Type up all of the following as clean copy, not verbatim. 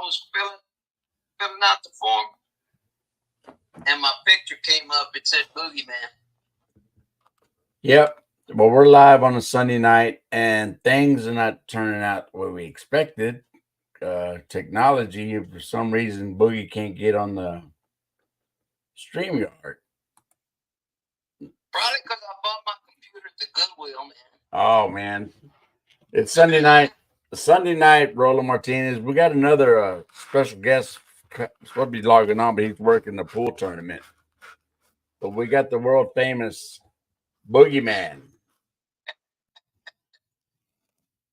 was filling out the form, and my picture came up. It said Boogeyman. Yep. Well, we're live on a Sunday night, and things are not turning out the way we expected. Technology, for some reason, Boogie can't get on the StreamYard. Probably because I bought my computer at the Goodwill, man. Oh man, it's Sunday night. Sunday night, Roland Martinez. We got another special guest supposed to be logging on, but he's working the pool tournament. But we got the world famous Boogeyman.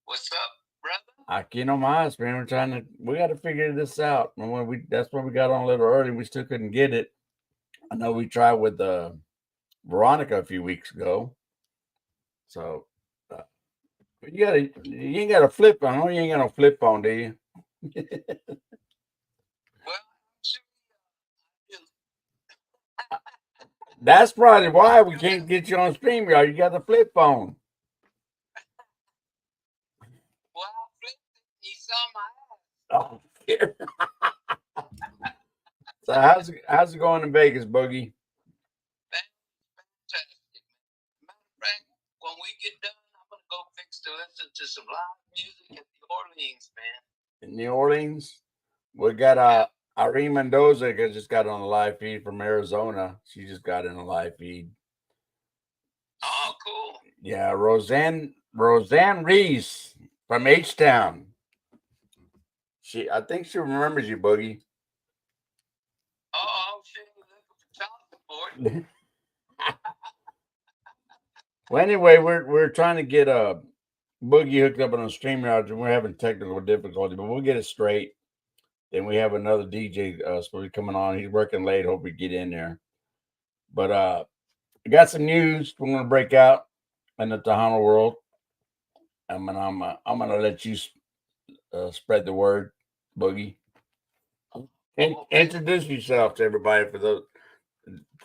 What's up, brother? Aquí nomás, man. We got to figure this out. And that's why we got on a little early. We still couldn't get it. I know we tried with Veronica a few weeks ago. So uh, you ain't got a flip phone. Oh, you ain't got no flip phone, do you? Well, that's probably why we can't get you on StreamYard. You got the flip phone. Well, I flipped it. You saw my ass. Oh, so how's it going in Vegas, Boogie? Fantastic. Matter of fact, when we get done, I'm gonna go listen to some live music in New Orleans, man. In New Orleans, we got Irene Mendoza just got on the live feed from Arizona. She just got in the live feed. Oh, cool. Yeah, Roseanne Reese from H Town. I think she remembers you, Boogie. Oh, she ain't looking for child support. Well, anyway, we're trying to get a Boogie hooked up on a StreamYard, and we're having technical difficulty, but we'll get it straight. Then we have another DJ supposed to be coming on. He's working late. Hope we get in there. But I got some news we're gonna break out in the Tejano world. I'm gonna let you spread the word, Boogie. Introduce yourself to everybody. For those,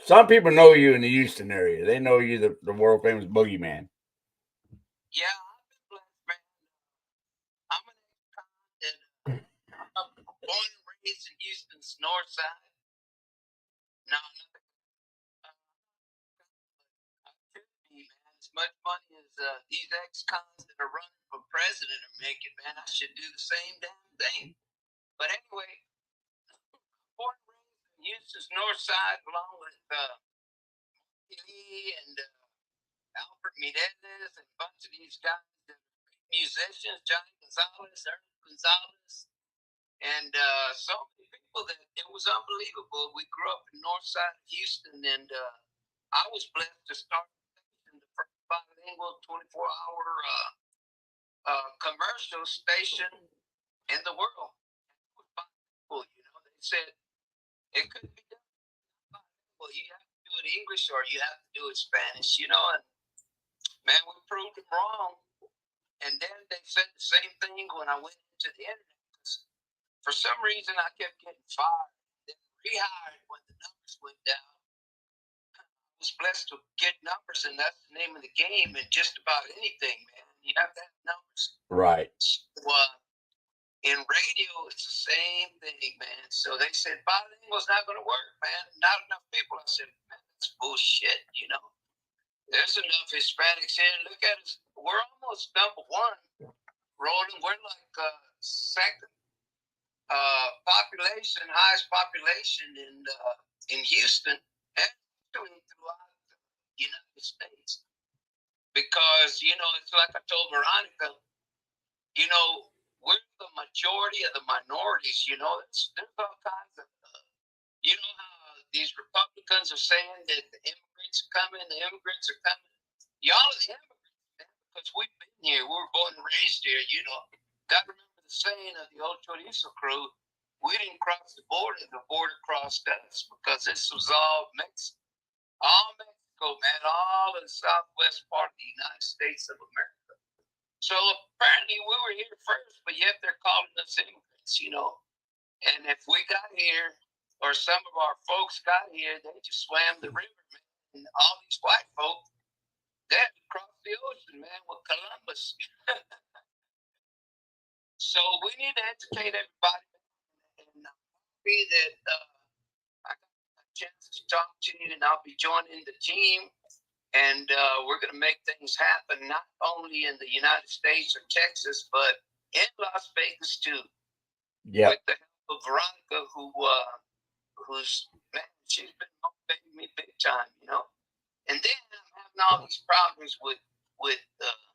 some people know you in the Houston area. They know you, the world famous Boogeyman. Yeah, I've been blessed, man. I'm an ex-con, and I'm born and raised in Houston's north side. No, I could be, man. As much money as these ex-cons that are running for president are making, man, I should do the same damn thing. But anyway, born and raised in Houston's north side, along with Lee and Alfred Mireles and a bunch of these guys that are musicians, Johnny Gonzalez, Ernie Gonzalez, and so many people that it was unbelievable. We grew up in north side of Houston, and I was blessed to start the first bilingual 24-hour commercial station in the world. It was bilingual, you know. They said it couldn't be done bilingual. You have to do it English or you have to do it Spanish, you know. And man, we proved them wrong. And then they said the same thing when I went into the internet. For some reason, I kept getting fired, then rehired when the numbers went down. I was blessed to get numbers, and that's the name of the game in just about anything, man. You have to have numbers. Right. So, in radio, it's the same thing, man. So they said bilingual's not going to work, man. Not enough people. I said, man, that's bullshit, you know. There's enough Hispanics here. Look at us. We're almost number one, Roland. We're like second population, highest population in Houston, and throughout the United States. Because, you know, it's like I told Veronica, you know, we're the majority of the minorities, you know. There's all kinds of, you know how these Republicans are saying that the immigrants are coming, Y'all are the immigrants, man, because we've been here. We were born and raised here, you know. Got to remember the saying of the old Chorizo crew, we didn't cross the border crossed us, because this was all Mexico. All Mexico, man, all in the southwest part of the United States of America. So apparently we were here first, but yet they're calling us immigrants, you know. And if we got here, or some of our folks got here, they just swam the river, man. And all these white folks, they had to cross the ocean, man, with Columbus. So we need to educate everybody. happy that I got a chance to talk to you, and I'll be joining the team. And we're going to make things happen, not only in the United States or Texas, but in Las Vegas too. Yeah. With the help of Veronica, who's man, she's been motivating me big time, you know. And then I'm having all these problems with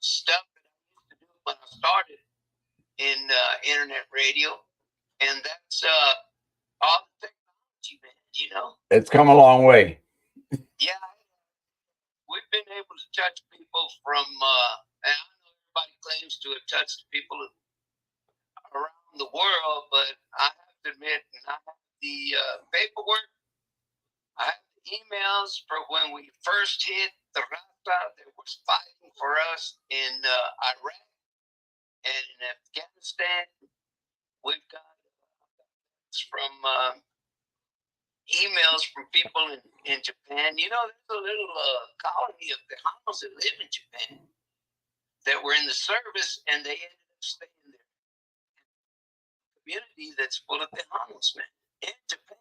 stuff that I used to do when I started in internet radio, and that's all the technology, man. You know. It's come a long way. Yeah, we've been able to touch people from, and I know everybody claims to have touched people around the world, but I have to admit, and I have the paperwork, I have the emails for when we first hit the Rasta that was fighting for us in Iraq and in Afghanistan. We've got from emails from people in Japan. You know, there's a little colony of Tejanos that live in Japan that were in the service, and they ended up staying there. Community that's full of Tejanos, man, in Japan.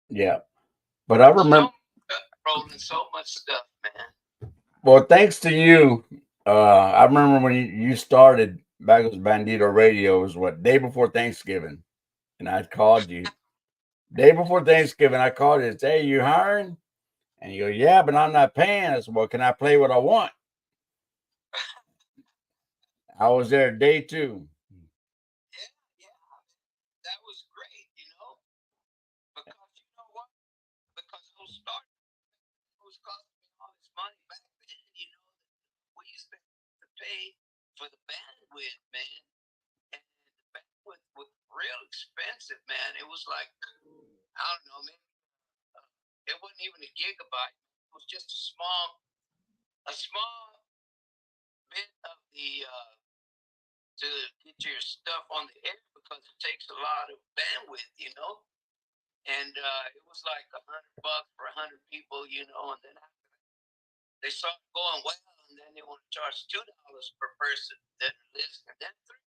Yeah, but I remember rolling so much stuff, man. Well, thanks to you. I remember when you started back as Bandito Radio. It was what, day before Thanksgiving, and I called you day before Thanksgiving. I called you and said, "Hey, you hiring?" And you go, "Yeah, but I'm not paying." I said, "Well, can I play what I want?" I was there day two. Yeah, that was great, you know, because you know what? Because those started was costing me all this money back then. You know, we used to pay for the bandwidth, man, and the bandwidth was real expensive, man. It was like, I don't know, man. It wasn't even a gigabyte. It was just a small bit of the to get your stuff on the air because it takes a lot of bandwidth, you know. And it was like $100 for 100 people, you know. And then after that, they started going well, and then they want to charge $2 per person that are listening. Then $3.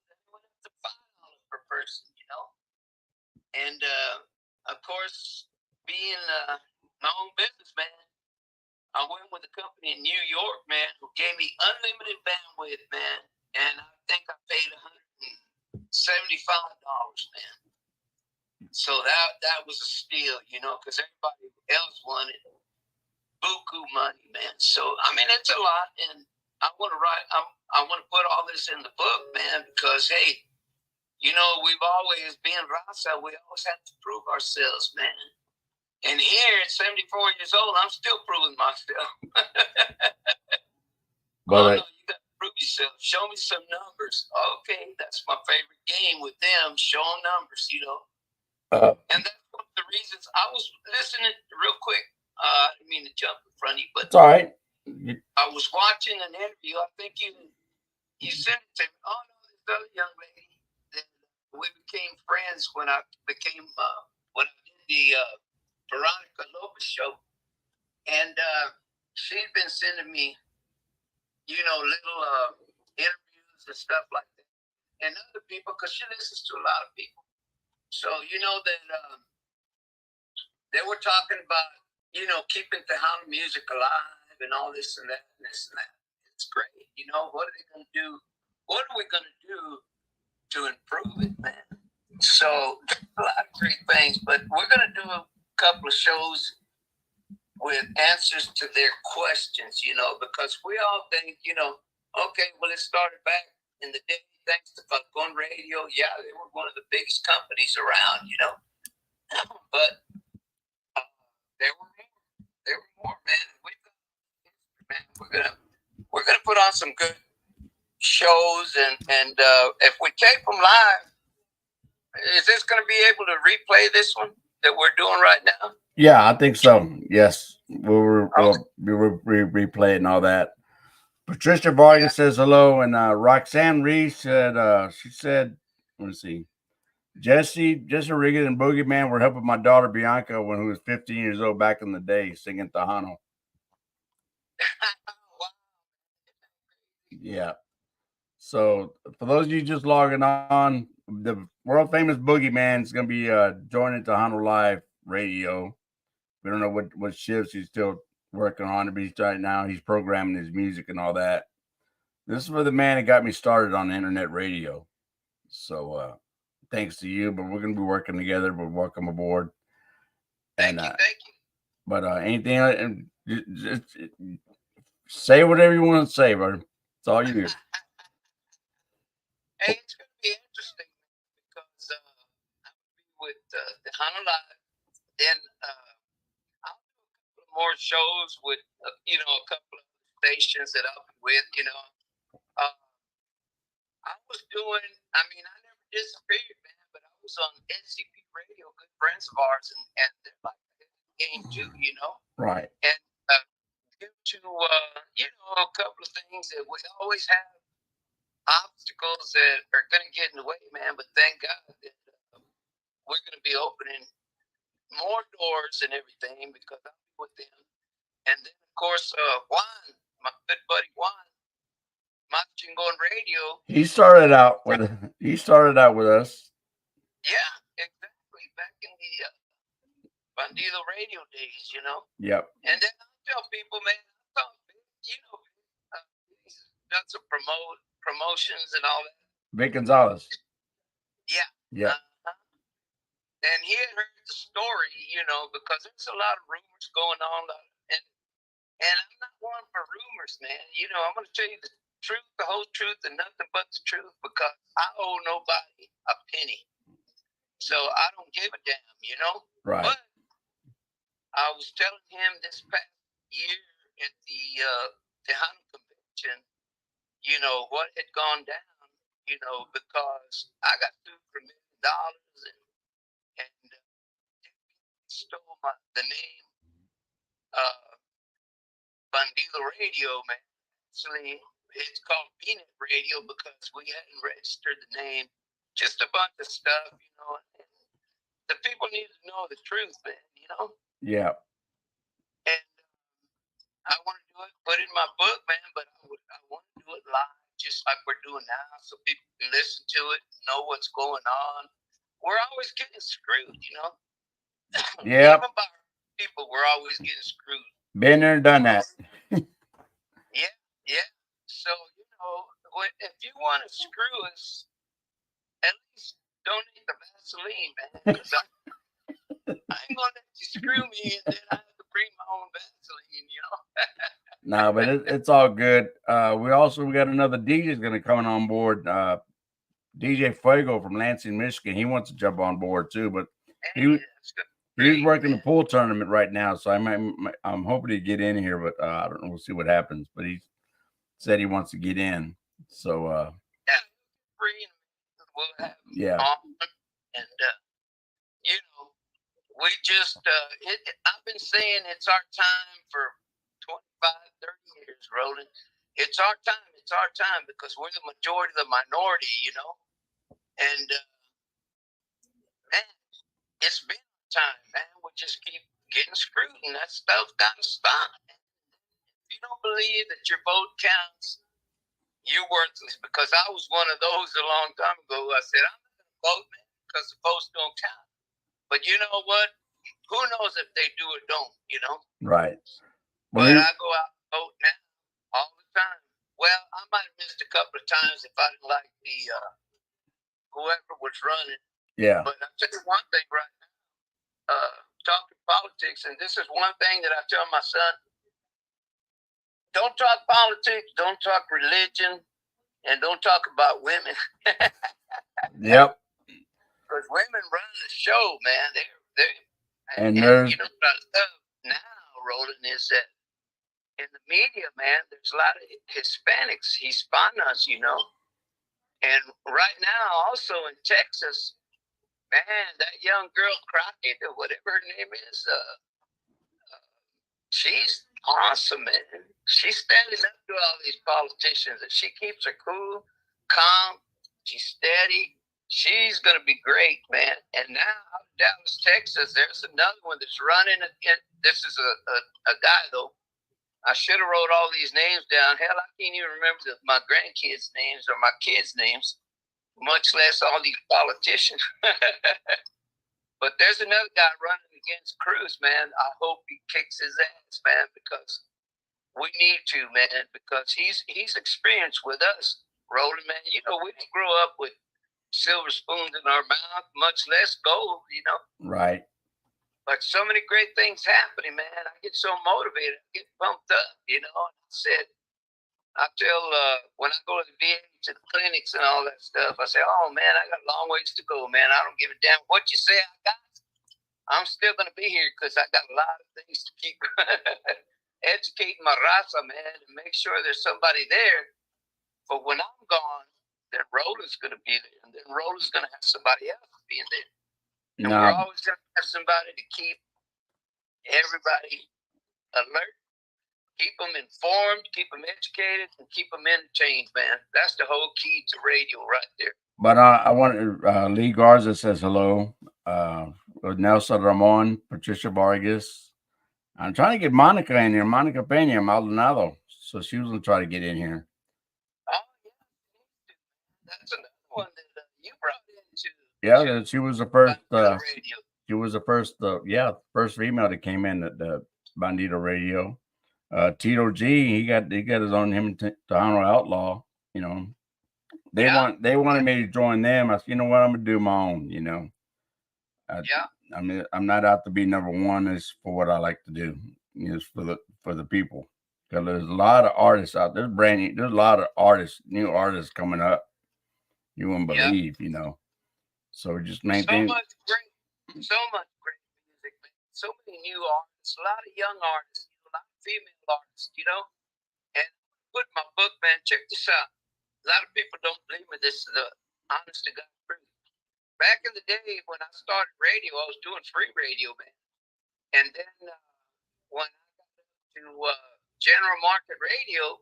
Then they went up to $5 per person, you know. And of course, being my own businessman, I went with a company in New York, man, who gave me unlimited bandwidth, man, and I think I paid $175, man. So that was a steal, you know, because everybody else wanted buku money, man. So I mean, it's a lot, and I want to write. I want to put all this in the book, man, because hey, you know, we've always been Rasa. We always have to prove ourselves, man. And here at 74 years old, I'm still proving myself. But no, you got to prove yourself. Show me some numbers. Okay, that's my favorite game with them. Show them numbers, you know. And that's one of the reasons I was listening real quick. I didn't mean to jump in front of you, but it's all right. I was watching an interview. I think you sent it to me. Oh no, this other young lady that we became friends when I became when I did the Veronica Lopez show, and she'd been sending me, you know, little interviews and stuff like that, and other people because she listens to a lot of people. So you know that they were talking about, you know, keeping Tejano music alive and all this and that and this and that. It's great. You know, what are they going to do? What are we going to do to improve it, man? So a lot of great things, but we're going to do a couple of shows with answers to their questions, you know, because we all think, you know, okay, well, it started back in the day thanks to Falcon Radio. Yeah, they were one of the biggest companies around, you know, but there were more, man. We're gonna put on some good shows, and if we tape them live, is this gonna be able to replay this one that we're doing right now? Yeah, I think so. Yes, we'll replay it and all that. Patricia Vargas says hello, and Roxanne Reese said she said, let's see, Jesse Riggin and Boogeyman were helping my daughter Bianca when she was 15 years old back in the day singing Tejano. Yeah. So for those of you just logging on, the world famous Boogeyman is going to be joining Tejanolive Radio. We don't know what shifts he's still working on, but right now he's programming his music and all that. This is for the man that got me started on the internet radio. So thanks to you, but we're going to be working together. But welcome aboard. Thank you. But anything, just say whatever you want to say, brother. It's all you. Hey, it's going to be interesting because I'll be with the Honolulu. Then I'll do a couple of more shows with, a couple of stations that I'll be with, I was doing, I never disappeared, man, but I was on SCP Radio, good friends of ours, and they're like game too, Right. And due to, a couple of things that we always have obstacles that are going to get in the way, man, but thank God that we're going to be opening more doors and everything because I'm with them. And then, of course, Juan, my good buddy Juan, Machingon Radio. He started out with us. Yeah, exactly. Back in the Bandido radio days, Yep. And then I tell people, man, he's done some promotions and all that. Vic Gonzalez. Yeah. Yeah. And he had heard the story, because there's a lot of rumors going on, and I'm not one for rumors, man. I'm going to tell you the truth, the whole truth, and nothing but the truth because I owe nobody a penny. So I don't give a damn, Right. But I was telling him this past year at the Tejano convention, what had gone down, because I got sued for $1 million and stole the name Bandido Radio, man. Actually, it's called Peanut Radio because we hadn't registered the name. Just a bunch of stuff, and the people need to know the truth, man, Yeah. And I want to do it, put it in my book, man, but I want to do it live, just like we're doing now, so people can listen to it and know what's going on. We're always getting screwed, Yeah. Even by people, we're always getting screwed. Been there and done that. Yeah. So, if you want to screw us, at least donate the Vaseline, man, because I ain't going to let you screw me and then I have to bring my own Vaseline, No, but it's all good. We got another DJ going to come on board. DJ Fuego from Lansing, Michigan. He wants to jump on board too, but he's working the pool tournament right now, so I'm hoping to get in here, but I don't know. We'll see what happens. But he said he wants to get in, so free. We'll have yeah. And we just I've been saying it's our time for 25, 30 years, Roland. It's our time because we're the majority of the minority, and man, it's been time, man. We just keep getting screwed, and that stuff's got to stop. If you don't believe that your vote counts, you're worthless, because I was one of those a long time ago. I said, I'm not going to vote, man, because the votes don't count. But you know what? Who knows if they do or don't, Right. But I go out and vote now all the time. Well, I might have missed a couple of times if I didn't like the whoever was running. Yeah. But I'll tell you one thing right now, talking politics, and this is one thing that I tell my son, don't talk politics, don't talk religion, and don't talk about women. Yep. Because women run the show, man. And what I love now, Roland, is that in the media, man, there's a lot of Hispanics, Hispanas, And right now, also in Texas, man, that young girl, Crockett, or whatever her name is, she's awesome, man. She's standing up to all these politicians, and she keeps her cool, calm. She's steady. She's going to be great, man. And now, Dallas, Texas, there's another one that's running. This is a guy, though. I should have wrote all these names down. Hell, I can't even remember my grandkids' names or my kids' names. much less all these politicians. But there's another guy running against Cruz, man. I hope he kicks his ass, man, because we need to, man, because he's experienced with us, Roland, man. You know, we didn't grow up with silver spoons in our mouth, much less gold, you know. Right. But so many great things happening, man. I get so motivated, I get pumped up, you know. And I tell when I go to the VA, to the clinics and all that stuff, I say, oh man, I got a long ways to go, man. I don't give a damn what you say I got. I'm still going to be here because I got a lot of things to keep educating my raza, man, and make sure there's somebody there. But when I'm gone, then Roland's going to be there, and then Roland's going to have somebody else being there. And we're always going to have somebody to keep everybody alert, keep them informed, keep them educated, and keep them entertained, man. That's the whole key to radio right there. But I want Lee Garza says hello. Nelson Ramon, Patricia Vargas. I'm trying to get Monica in here. Monica Pena, Maldonado. So she was going to try to get in here. Oh, yeah. That's another one that you brought into. Yeah, she was the first. She was the first. First female that came in at the Bandito Radio. Tito G, he got his own, him and Tejano Outlaw. You know, they wanted me to join them. I said, you know what, I'm gonna do my own. You know. I mean, I'm not out to be number one. It's for what I like to do. It's for the people. Because there's a lot of artists out there. There's a lot of artists, new artists coming up. You wouldn't believe, you know. So just maintain. So much great music, man. So many new artists, a lot of young artists, a lot of female artists, you know. And put my book, man. Check this out. A lot of people don't believe me. This is the honest to God truth. Back in the day when I started radio, I was doing free radio, man. And then when I got to general market radio,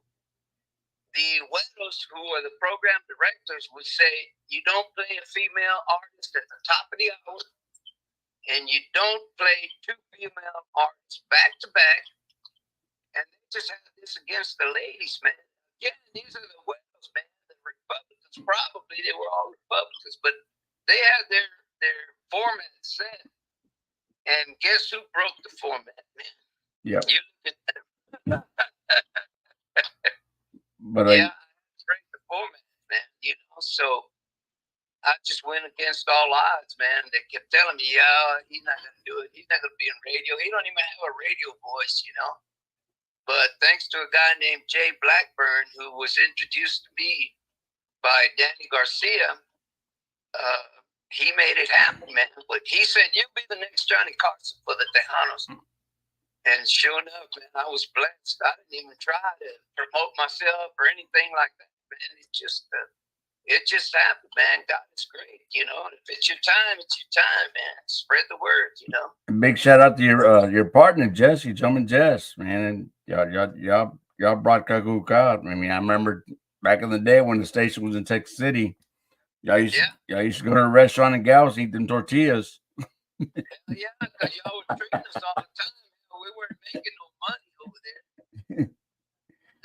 the Weddles, who are the program directors, would say, you don't play a female artist at the top of the hour, and you don't play two female artists back to back. And they just had this against the ladies, man. Yeah, these are the Weddles, man. The Republicans, probably they were all Republicans, but they had their format set. And guess who broke the format, man? Yeah. You look at them. But break the format, man. You know, so I just went against all odds, man. They kept telling me, yeah, he's not gonna do it. He's not gonna be in radio. He don't even have a radio voice, you know. But thanks to a guy named Jay Blackburn, who was introduced to me by Danny Garcia, he made it happen, man. But he said, you'll be the next Johnny Carson for the Tejanos. And sure enough, man, I was blessed. I didn't even try to promote myself or anything like that, man. It just happened, man. God is great, you know. And if it's your time, man. Spread the word, you know. Big shout out to your partner, Jesse, Jumpin' Jess, man. And y'all brought Kakuka. I mean, I remember back in the day when the station was in Texas City, y'all used to go to a restaurant in Galveston, eat them tortillas. Hell yeah, because y'all were treating us all the time. We weren't making no money over there.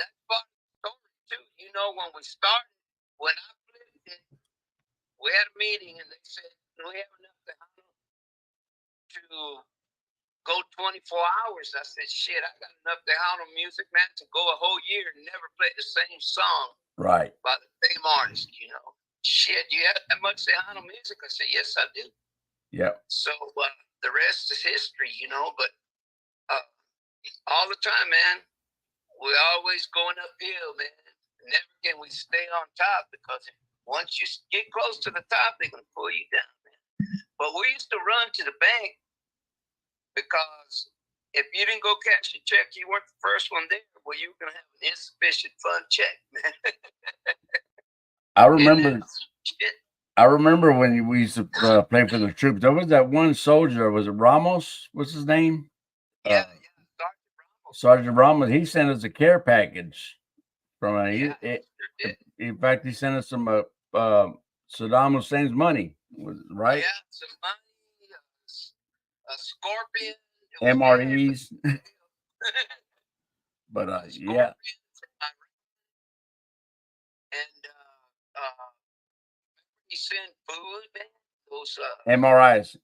That's part of the story too. You know, when we started, when I flipped it, we had a meeting and they said, we have enough to go 24 hours. I said, shit, I got enough Tejano music, man, to go a whole year and never play the same song. Right. By the same artist, you know. Shit, you have that much Tejano music? I said, yes, I do. Yeah. So the rest is history, you know, but all the time, man, we're always going uphill, man. Never can we stay on top because once you get close to the top, they're going to pull you down, man. But we used to run to the bank because if you didn't go cash your check, you weren't the first one there. Well, you were going to have an insufficient fund check, man. I remember when we used to play for the troops. There was that one soldier. Was it Ramos? What's his name? Sergeant Ramos. He sent us a care package from in fact, he sent us some Saddam Hussein's money. Right? Yeah, some money, a Scorpion, MREs. But yeah. And send food, man. Those MRIs.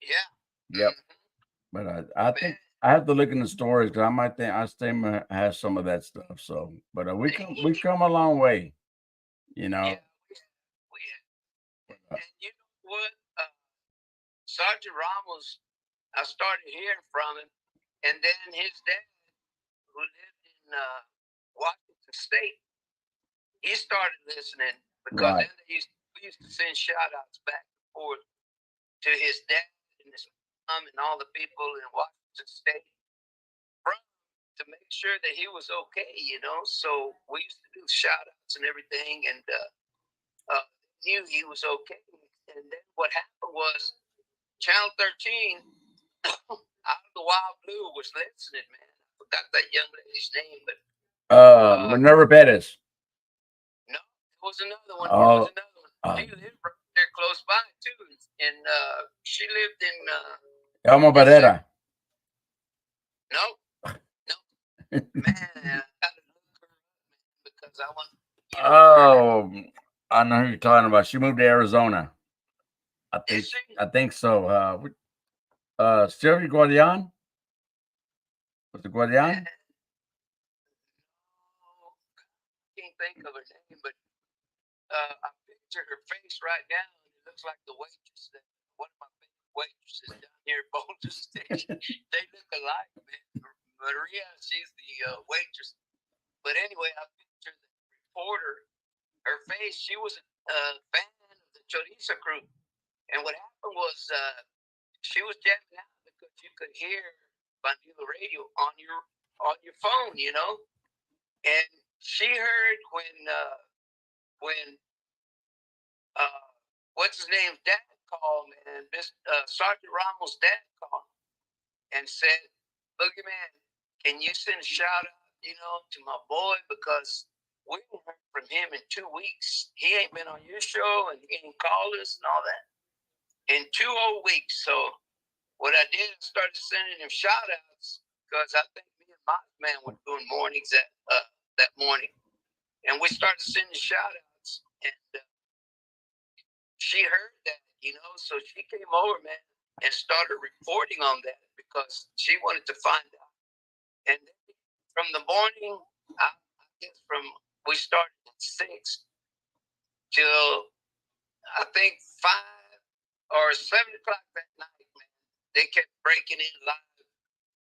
yeah. Yep. But I think I have to look in the stories because I might think I still have some of that stuff. So, but we come a long way, you know. Yeah, we and you know what? Sergeant Ramos, I started hearing from him, and then his dad, who lived in Washington State, he started listening because Right. then we used to send shout outs back and forth to his dad and his mom and all the people in Washington State from to make sure that he was okay, you know. So we used to do shout outs and everything, and knew he was okay. And then what happened was Channel 13 out of the wild blue was listening, man. I forgot that young lady's name, but Minerva Bettis. no, it was another one. It was Oh, another one. She lived right there close by too, and she lived in Elmo Barrera. no, man, I gotta look her up, man, because I want. You know, Oh, I know who you're talking about. She moved to Arizona. is she? I think so. Sylvia Guardian. Was it Guardian? Can't think of her name, but I picture her face right now, and it looks like the waitress that one of my favorite waitresses down here at Boulder Station. They look alike, man. Maria, she's the waitress. But anyway, I picture the reporter, her face. She was a fan of the Chorizo crew, and what happened was she was jamming out because you could hear Bandila radio on your phone, you know. And she heard when what's his name's dad called, man, Sergeant Ramos' dad called and said, "Boogeyman, can you send a shout out, you know, to my boy because we haven't heard from him in 2 weeks. He ain't been on your show and he ain't called us and all that in 2 whole weeks." So what I did, I started sending him shout outs because I think me and my man were doing mornings that morning, and we started sending shout outs, and she heard that, you know, so she came over, man, and started reporting on that because she wanted to find out. And from the morning, I guess we started at 6 till I think 5 or 7 o'clock that night, man. They kept breaking in live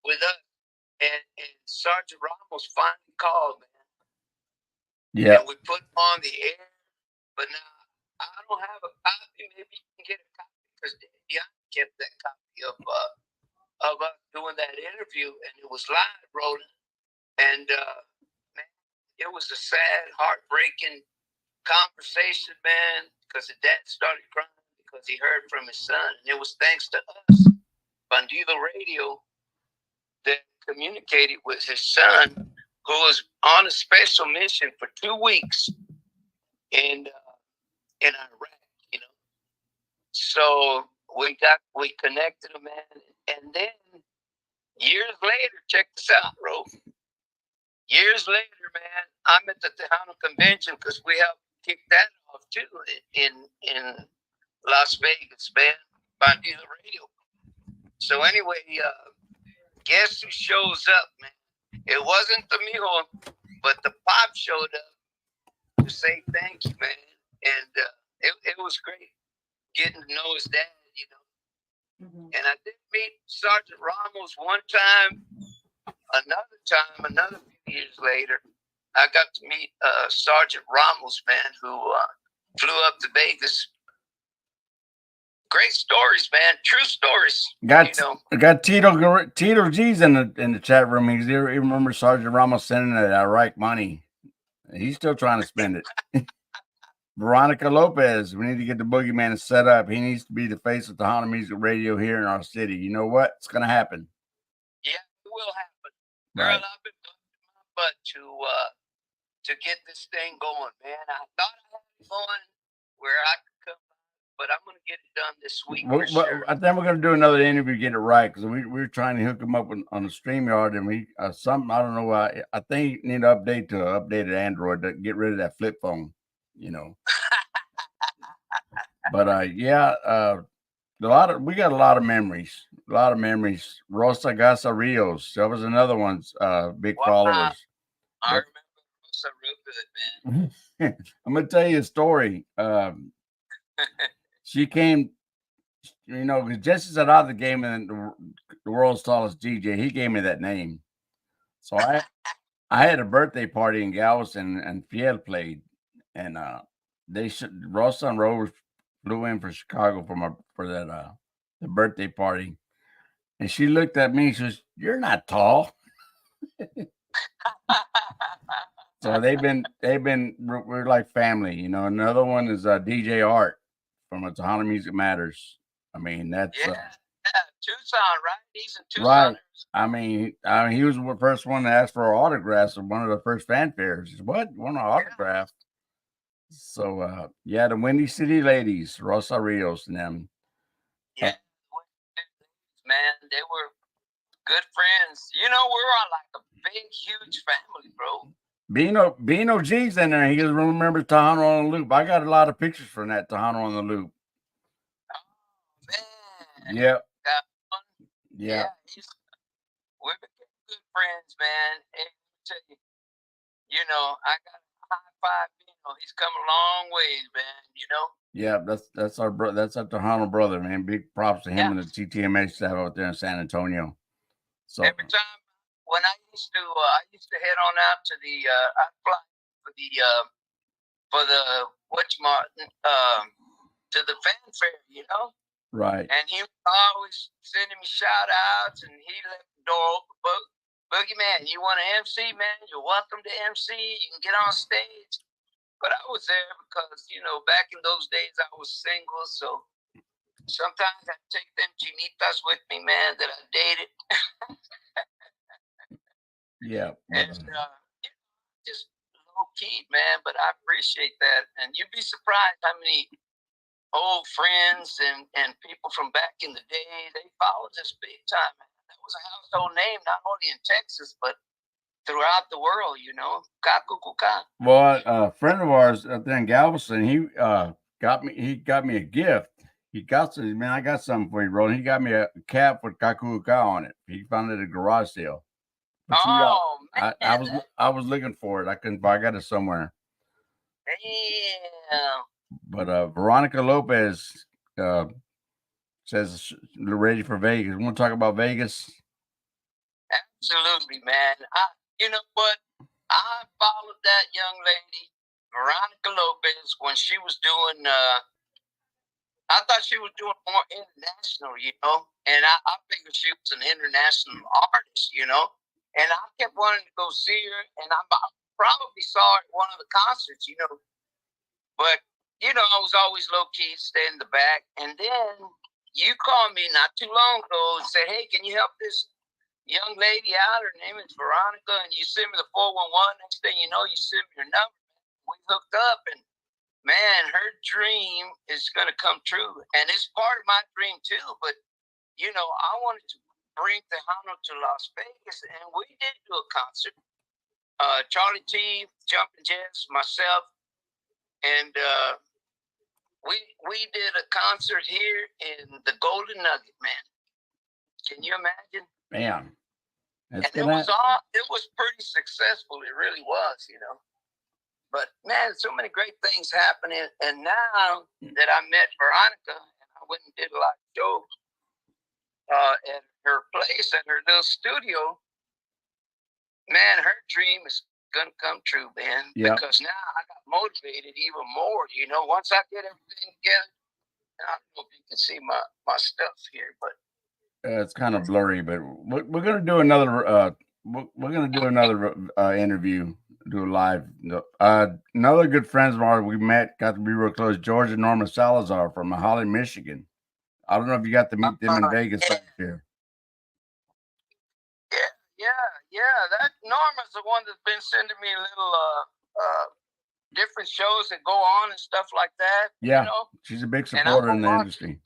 with us, and Sergeant Ramos finally called, man. Yeah. And we put him on the air, but now I don't have a copy. Maybe you can get a copy because Dion kept that copy of us doing that interview, and it was live rolling. And man, it was a sad, heartbreaking conversation, man, because the dad started crying because he heard from his son, and it was thanks to us, Bandila Radio, that communicated with his son, who was on a special mission for 2 weeks in Iraq, you know. So we connected him, man, and then years later, check this out, bro. Years later, man, I'm at the Tejano convention because we helped kick that off too in Las Vegas, man, Bandila Radio. So anyway, guess who shows up, man? It wasn't the Mijo, but the Pop showed up to say thank you, man. And it was great getting to know his dad, you know. Mm-hmm. And I did meet Sergeant Ramos one time. Another few years later, I got to meet Sergeant Ramos, man, who flew up to Vegas. Great stories, man. True stories. Got Tito G's in the chat room. He remembers Sergeant Ramos sending that Iraq money. He's still trying to spend it. Veronica Lopez, we need to get the Boogeyman set up. He needs to be the face of Tejano Music Radio here in our city. You know what? It's going to happen. Yeah, it will happen. Girl, right. I've been busting my butt to get this thing going, man. I thought I had it going where I could come, but I'm going to get it done this week for sure. I think we're going to do another interview to get it right because we're trying to hook him up on the StreamYard, and we something I don't know why. I think you need to update to updated Android to get rid of that flip phone. You know. But yeah, we got a lot of memories. A lot of memories. Rosa Gasa Rios. That was another one's big Wow, followers. I But remember Rosa real good, I'm gonna tell you a story. man. She came, because Jesse said out of the game and the world's tallest DJ. He gave me that name. So I had a birthday party in Galveston and Fiel played, and Rosa and Rose flew in for Chicago for that the birthday party, and she looked at me. She says, "You're not tall." So we're like family, Another one is DJ Art from Tejano Music Matters. I mean, that's Yeah, yeah, Tucson, right? He's in Tucson. right. I mean, he was the first one to ask for autographs of one of the first fanfares. He said, "What? You want an Yeah, autograph?" So yeah, the Windy City Ladies, Rosa Rios and them. yeah. Man, they were good friends. You know, we were on like a big, huge family, bro. Bino G's in there. He goes, remember Tejano on the Loop. I got a lot of pictures from that Tejano on the Loop. Oh, man. Yep. That one, Yeah. yeah, we became good friends, man. And tell you, I got a high five. He's come a long ways, man. Yeah, that's our brother. That's our Tejano brother, man. Big props to him Yeah. and the TTMA staff out there in San Antonio. So Every time when I used to head on out to the, I'd fly for the to the fanfare. right. And he was always sending me shout outs, and he left the door open. Boogie man, you want to MC, man? You're welcome to MC. You can get on stage. But I was there because, back in those days I was single, so sometimes I'd take them chinitas with me, man, that I dated. Yeah. And just low key, man, but I appreciate that. And you'd be surprised how many old friends and people from back in the day, they followed this big time. That was a household name, not only in Texas, but throughout the world, Kakukuka. Well, a friend of ours up there in Galveston, he got me a gift. He got some, man. I got something for you, bro. He got me a cap with Kakuka on it. He found it at a garage sale. For $2. Oh, man. I was looking for it. I couldn't buy. I got it somewhere. Damn. But Veronica Lopez says ready for Vegas. We want to talk about Vegas. Absolutely, man. You know what? I followed that young lady, Veronica Lopez, when she was doing. I thought she was doing more international, and I figured she was an international artist. And I kept wanting to go see her, and I probably saw her at one of the concerts. But I was always low key, stay in the back. And then you called me not too long ago and said, "Hey, can you help this young lady out? Her name is Veronica." And you sent me the 411. Next thing you know, you sent me your number. We hooked up, and man, her dream is going to come true. And it's part of my dream too. But, I wanted to bring Tejano to Las Vegas, and we did do a concert. Charlie T, Jumpin' Jets, myself, and we did a concert here in the Golden Nugget, man. Can you imagine? Man, and it was pretty successful. It really was. But man, so many great things happening. And now that I met Veronica, and I went and did a lot of shows at her place, at her little studio, man, her dream is gonna come true, man. Yep. Because now I got motivated even more. Once I get everything together, I don't know if you can see my stuff here, but it's kind of blurry. But we're gonna do another. We're gonna do another interview. Do a live. Another good friends of ours we met, got to be real close. George and Norma Salazar from Holly, Michigan. I don't know if you got to meet them in Vegas last year. Yeah. That Norma's the one that's been sending me little different shows that go on and stuff like that. Yeah, she's a big supporter in the industry.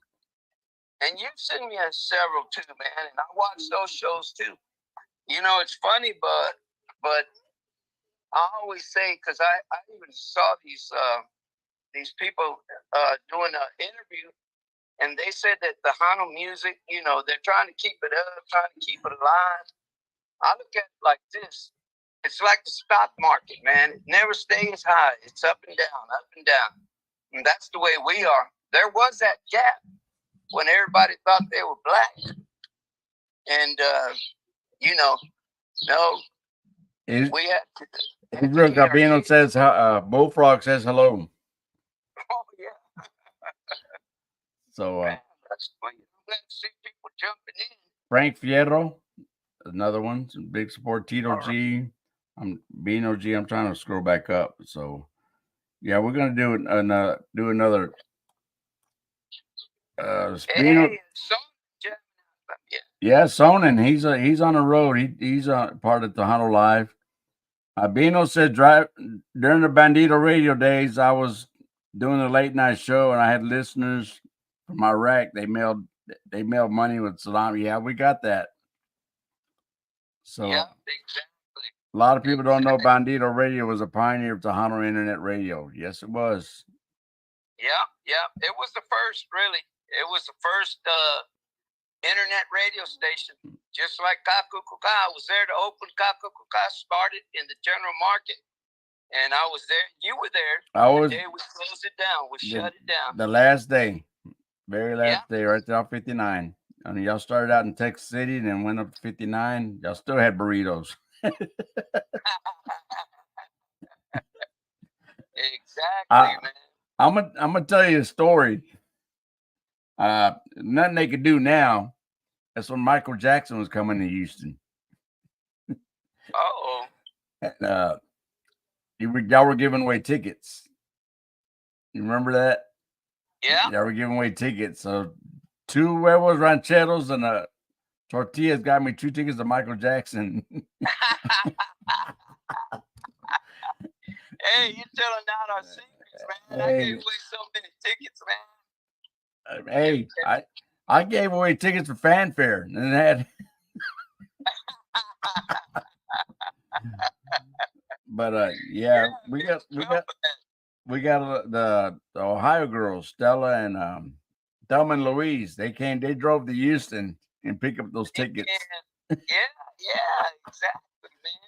And you've sent me several too, man, and I watch those shows too. It's funny, but I always say, because I even saw these these people doing an interview, and they said that the Hano music, they're trying to keep it up, trying to keep it alive. I look at it like this. It's like the stock market, man. It never stays high. It's up and down, up and down. And that's the way we are. There was that gap when everybody thought they were black. And, no, we had to. Israel Gabino says, Bullfrog says hello. Oh, yeah. So, man, that's the way you let see people jumping in. Frank Fierro, another one, some big support. Tito G. I'm Bino G. I'm trying to scroll back up. So, yeah, we're gonna do another. Yeah, Sonnen. He's on the road. He's part of Tejanolive. Bino said, during the Bandito radio days, I was doing a late night show, and I had listeners from Iraq. They mailed money with salam. Yeah, we got that. So yeah, exactly. A lot of people don't know Bandito Radio was a pioneer of Tejano internet radio. Yes, it was. Yeah. It was the first, really. It was the first internet radio station. Just like Kakukuka. I was there to open Kakukuka, started in the general market. And I was there. You were there. The day we closed it down. We shut it down. The last day. Very last day, right there off 59. I mean, y'all started out in Texas City and then went up to 59. Y'all still had burritos. Exactly, man. I'm gonna tell you a story. Nothing they could do now. That's when Michael Jackson was coming to Houston. Oh. Y'all were giving away tickets. You remember that? Yeah. Y'all were giving away tickets. So 2 huevos rancheros and a tortillas got me 2 tickets to Michael Jackson. Hey, you're telling out our secrets, man. I gave away so many tickets, man. Hey, I gave away tickets for fanfare and had. But yeah, we got the Ohio girls, Stella and Thelma and Louise. They drove to Houston and picked up those tickets. Yeah, exactly, man.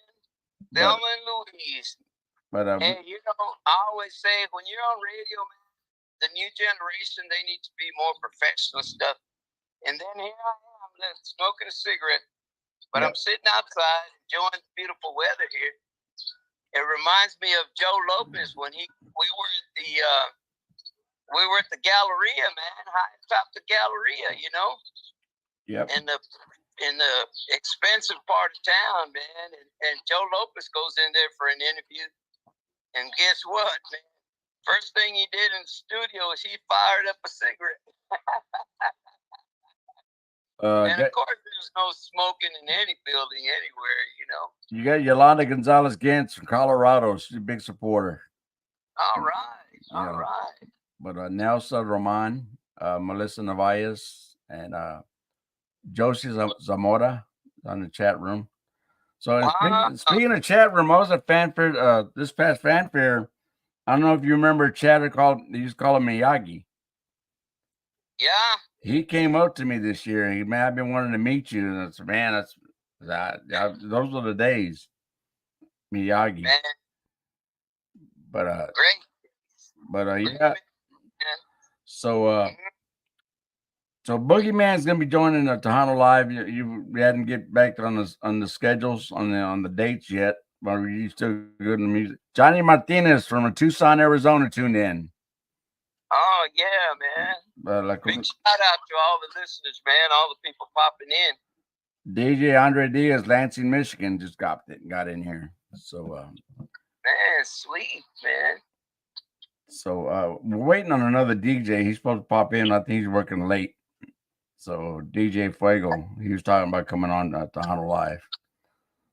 Thelma and Louise. But hey, I always say when you're on radio, man, the new generation, they need to be more professional stuff. And then here I am, smoking a cigarette, but I'm sitting outside enjoying the beautiful weather here. It reminds me of Joe Lopez when we were at the Galleria, man, high atop the Galleria, Yep. in the expensive part of town, man, and Joe Lopez goes in there for an interview. And guess what, man? First thing he did in the studio is he fired up a cigarette. And of course, there's no smoking in any building anywhere, You got Yolanda Gonzalez Gantz from Colorado. She's a big supporter. All right. But Nelson Roman, Melissa Navajas, and Josie Zamora on the chat room. So speaking of chat room, I was at fanfare this past fanfare. I don't know if you remember a chatter they used to call him Miyagi. Yeah. He came up to me this year. He I've been wanting to meet you. And I said, man, those are the days. Miyagi. Man. But great. But yeah. So So Boogeyman's gonna be joining the Tejanolive. You hadn't get back on the schedules on the dates yet, but you still good in the music. Johnny Martinez from Tucson, Arizona, tuned in. Oh yeah, man! Big shout out to all the listeners, man. All the people popping in. DJ Andre Diaz, Lansing, Michigan, just got in here. So man, sweet man. So we're waiting on another DJ. He's supposed to pop in. I think he's working late. So DJ Fuego, he was talking about coming on Tejanolive.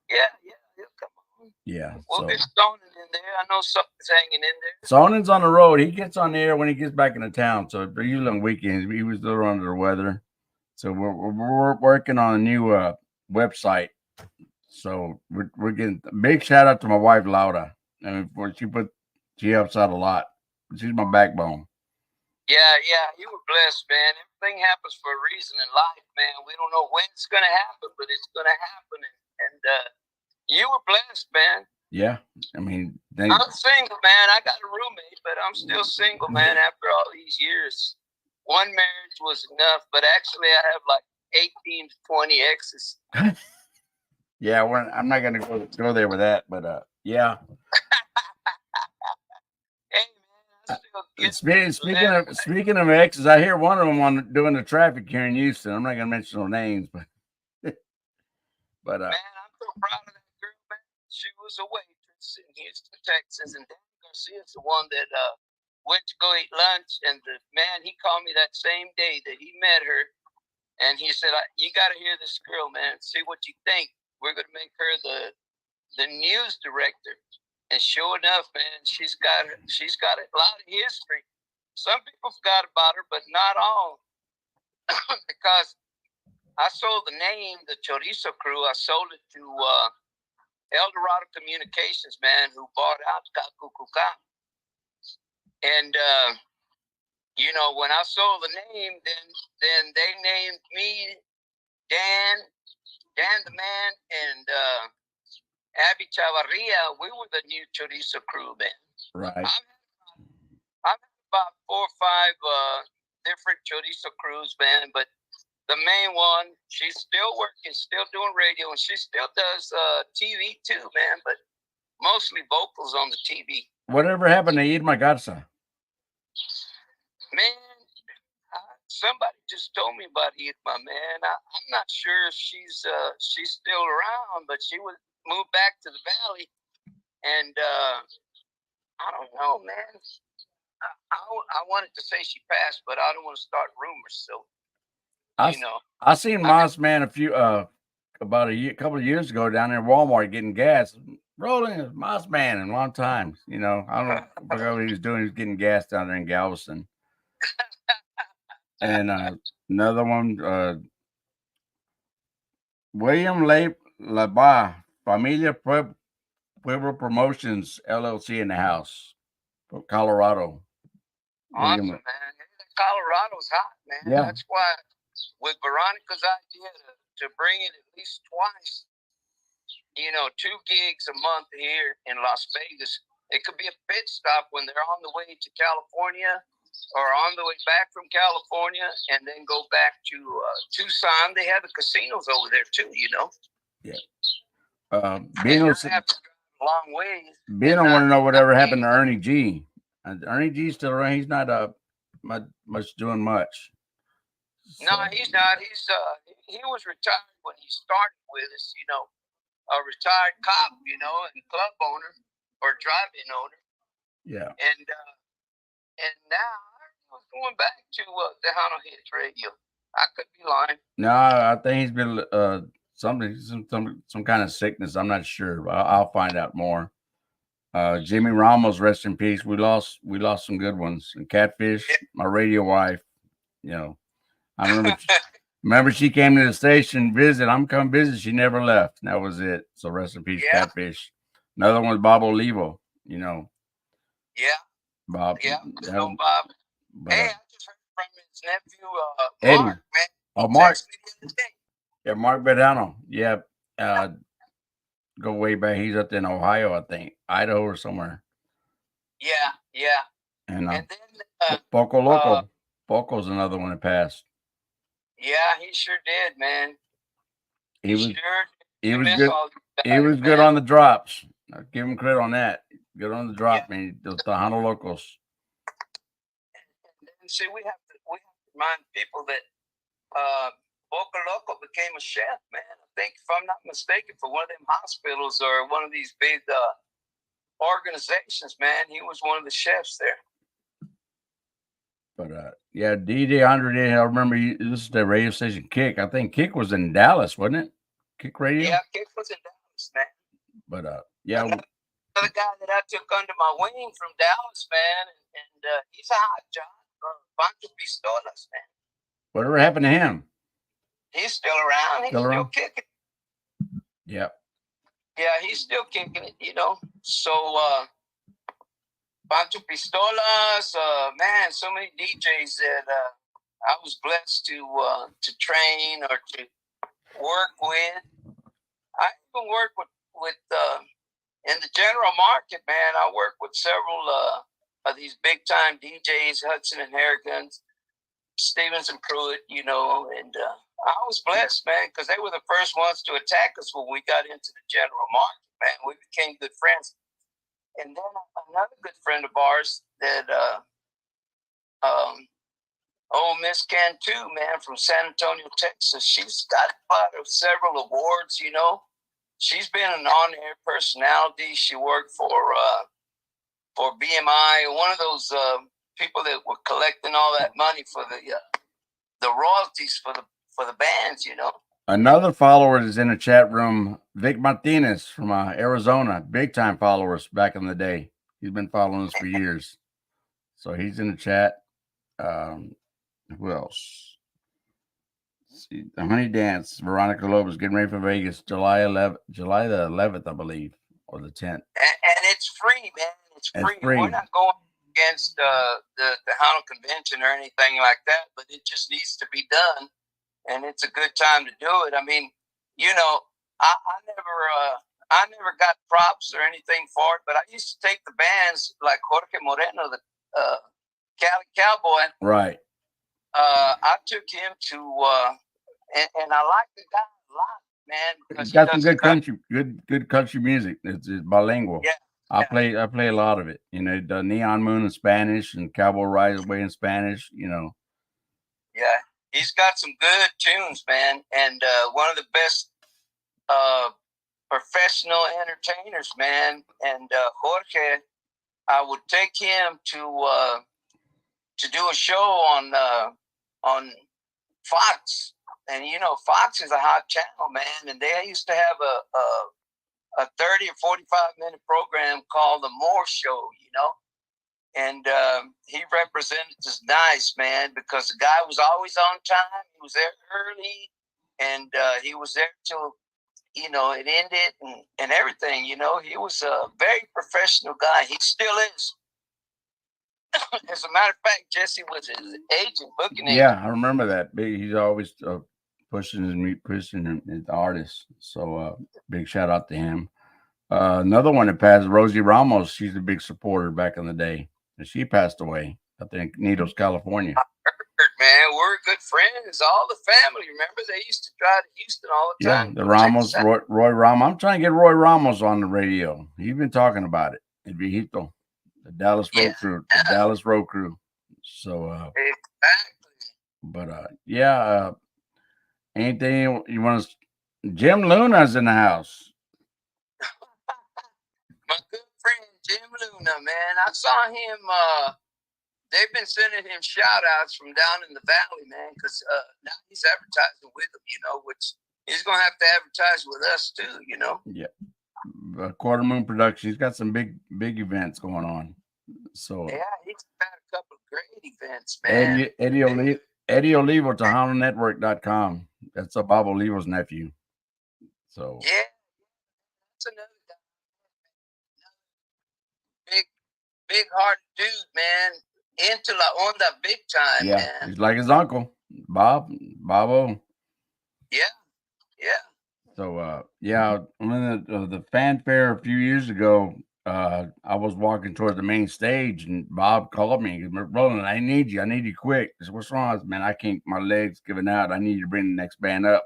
Yeah, he'll come on. Yeah. We'll get Sonnen in there. I know something's hanging in there. Sonnen's on the road. He gets on the air when he gets back into town. So usually on weekends, he was a little under the weather. So we're working on a new website. So we're getting a big shout out to my wife Laura. I mean, she helps out a lot she's my backbone. Yeah, you were blessed, man. Everything happens for a reason in life, man. We don't know when it's gonna happen, but it's gonna happen, and you were blessed, man. Yeah, I mean, I'm single, man. I got a roommate, but I'm still single, man. After all these years, one marriage was enough, but actually, I have like 18 to 20 exes. Yeah, I'm not gonna go there with that, but yeah. Hey, man, I still get Speaking of exes, I hear one of them on doing the traffic here in Houston. I'm not gonna mention no names, but man, I'm so proud of that girl, man. She was a waitress in Houston, Texas, and Dan Garcia's the one that went to go eat lunch, and the man, he called me that same day that he met her, and he said, "You got to hear this girl, man. See what you think. We're gonna make her the news director." And sure enough, man, she's got a lot of history. Some people forgot about her, but not all, because I sold the name, the Chorizo Crew. I sold it to El Dorado Communications, man, who bought out Kakukuka. And you know, when I sold the name, then they named me Dan the Man, and Abby Chavarria. We were the new Chorizo Crew, man. right. I've had about 4 or 5 different Chorizo crews, man, but the main one, she's still working, still doing radio, and she still does TV too, man, but mostly vocals on the TV. Whatever happened to Irma Garza? Man, somebody just told me about Irma, man. I'm not sure if she's still around, but she was moved back to the valley, and I don't know, man. I wanted to say she passed, but I don't want to start rumors. So, I seen Moss Man about a couple of years ago down there at Walmart getting gas. Rolling as Moss Man in a long time. I don't know what he was doing. He was getting gas down there in Galveston. And another one, William Laba, Familia Pueblo Promotions LLC in the house from Colorado. Awesome, man. Colorado's hot, man. Yeah. That's why with Veronica's idea to bring it at least twice, 2 gigs a month here in Las Vegas. It could be a pit stop when they're on the way to California or on the way back from California, and then go back to Tucson. They have the casinos over there too, Yeah. Bino have to drive a long ways. Bino want to know whatever happened to Ernie G. Ernie G's still around. He's not much doing much. So. No, he's not. He was retired when he started with us. A retired cop, and club owner or drive-in owner. Yeah. And now he was going back to Tejano Hits Radio. I could be lying. No, I think he's been some kind of sickness. I'm not sure. I'll find out more. Jimmy Ramos, rest in peace. We lost some good ones. And Catfish, my radio wife. I remember she came to the station visit. I'm come visit. She never left. And that was it. So rest in peace, Catfish. Another one's Bob Olivo. Yeah. Bob. Yeah, Bob. Hey, I just heard from his nephew, Eddie. Mark, man. Oh, Mark. Yeah, Mark Bedano. Yeah. Go way back. He's up in Ohio, I think. Idaho or somewhere. Yeah. And then Poco Loco. Poco's another one that passed. Yeah, he sure did, man. He was good. He was good on the drops. I'll give him credit on that. Good on the drop, man. The Tejano Locos. And see, we have to remind people that Poco Loco became a chef, man. I think, if I'm not mistaken, for one of them hospitals or one of these big organizations, man. He was one of the chefs there. But yeah, DJ 100. I remember this is the radio station Kick. I think Kick was in Dallas, wasn't it? Kick Radio. Yeah, Kick was in Dallas, man. But yeah, another guy that I took under my wing from Dallas, man, and he's a hot job. Pancho Pistolas, man. Whatever happened to him? He's still around. He's still kicking. Yeah. Yeah, he's still kicking it. So Pancho Pistolas, man, so many DJs that I was blessed to train or to work with. I even work with in the general market, man. I work with several of these big time DJs, Hudson and Harrigan's, Stevens and Pruitt, and I was blessed, man, because they were the first ones to attack us when we got into the general market, man. We became good friends. And then another good friend of ours that, Miss Cantu, man, from San Antonio, Texas. She's got part of several awards, She's been an on-air personality. She worked for BMI, one of those people that were collecting all that money for the royalties for the bands, Another follower is in the chat room, Vic Martinez from Arizona, big time followers back in the day. He's been following us for years, so he's in the chat. Who else? Let's see, the Honey Dance, Veronica Lopez getting ready for Vegas, July the 11th, I believe, or the 10th. And it's free, man. It's free. We're not going against the Hano Convention or anything like that, but it just needs to be done, and it's a good time to do it. I mean, I never got props or anything for it, but I used to take the bands like Jorge Moreno, the Cali Cowboy. Right. I took him to, and I like the guy a lot, man. Because he got some good country, good country music. It's bilingual. Yeah. I play a lot of it. The Neon Moon in Spanish and Cowboy Rise Away in Spanish. Yeah, he's got some good tunes, man, and one of the best professional entertainers, man. And Jorge, I would take him to do a show on Fox, and Fox is a hot channel, man, and they used to have a 30 or 45-minute program called The Moore Show, and he represented us nice, man, because the guy was always on time. He was there early, and he was there till it ended and everything. He was a very professional guy. He still is. As a matter of fact, Jesse was his agent, booking agent. Yeah, I remember that. He's always pushing his artists. So big shout out to him. Another one that passed, Rosie Ramos. She's a big supporter back in the day, and she passed away. I think Needles, California. Man, we're good friends. All the family. Remember, they used to drive to Houston all the time. Yeah, the Ramos, Roy Ramos. I'm trying to get Roy Ramos on the radio. He's been talking about it. El Viejito. The Dallas Road Crew, the Dallas Road Crew. So, exactly. But anything you want to? Jim Luna's in the house. My good friend Jim Luna, man. I saw him. They've been sending him shout outs from down in the valley, man, because now he's advertising with them, which he's gonna have to advertise with us too, Yeah. Quarter Moon Production. He's got some big events going on. So yeah, he's got a couple of great events, man. Eddie Olivo, TejanoNetwork.com. That's Bob Olivo's nephew. So yeah, that's another guy. Big hearted dude, man. Into la onda big time, man. He's like his uncle, Bobo. Yeah. So, when the fanfare a few years ago, I was walking toward the main stage, and Bob called me. He goes, Roland, I need you quick. I said, what's wrong? I said, man, I can't, my leg's giving out. I need you to bring the next band up.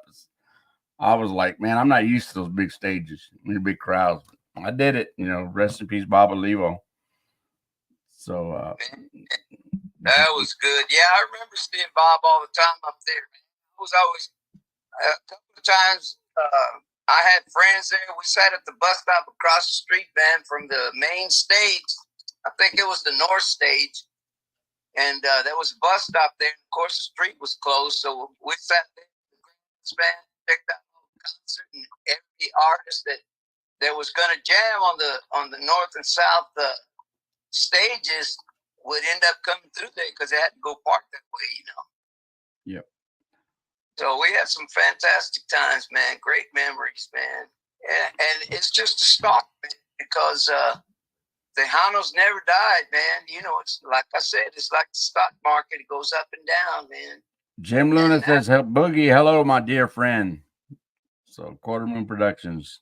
I was like, man, I'm not used to those big stages, big crowds. I did it, rest in peace, Bob Olivo. So, that was good. Yeah, I remember seeing Bob all the time up there. It was always a couple of times. I had friends there. We sat at the bus stop across the street, man, from the main stage. I think it was the north stage. And there was a bus stop there. And of course, the street was closed. So we sat there, the band, checked out the concert, and every artist that was going to jam on the north and south stages would end up coming through there because they had to go park that way, Yep. So we had some fantastic times, man. Great memories, man. And it's just a start, man, because Tejanos never died, man. You know, it's like I said, it's like the stock market. It goes up and down, man. Jim Luna says, Boogie, hello, my dear friend. So, Quarter Moon Productions.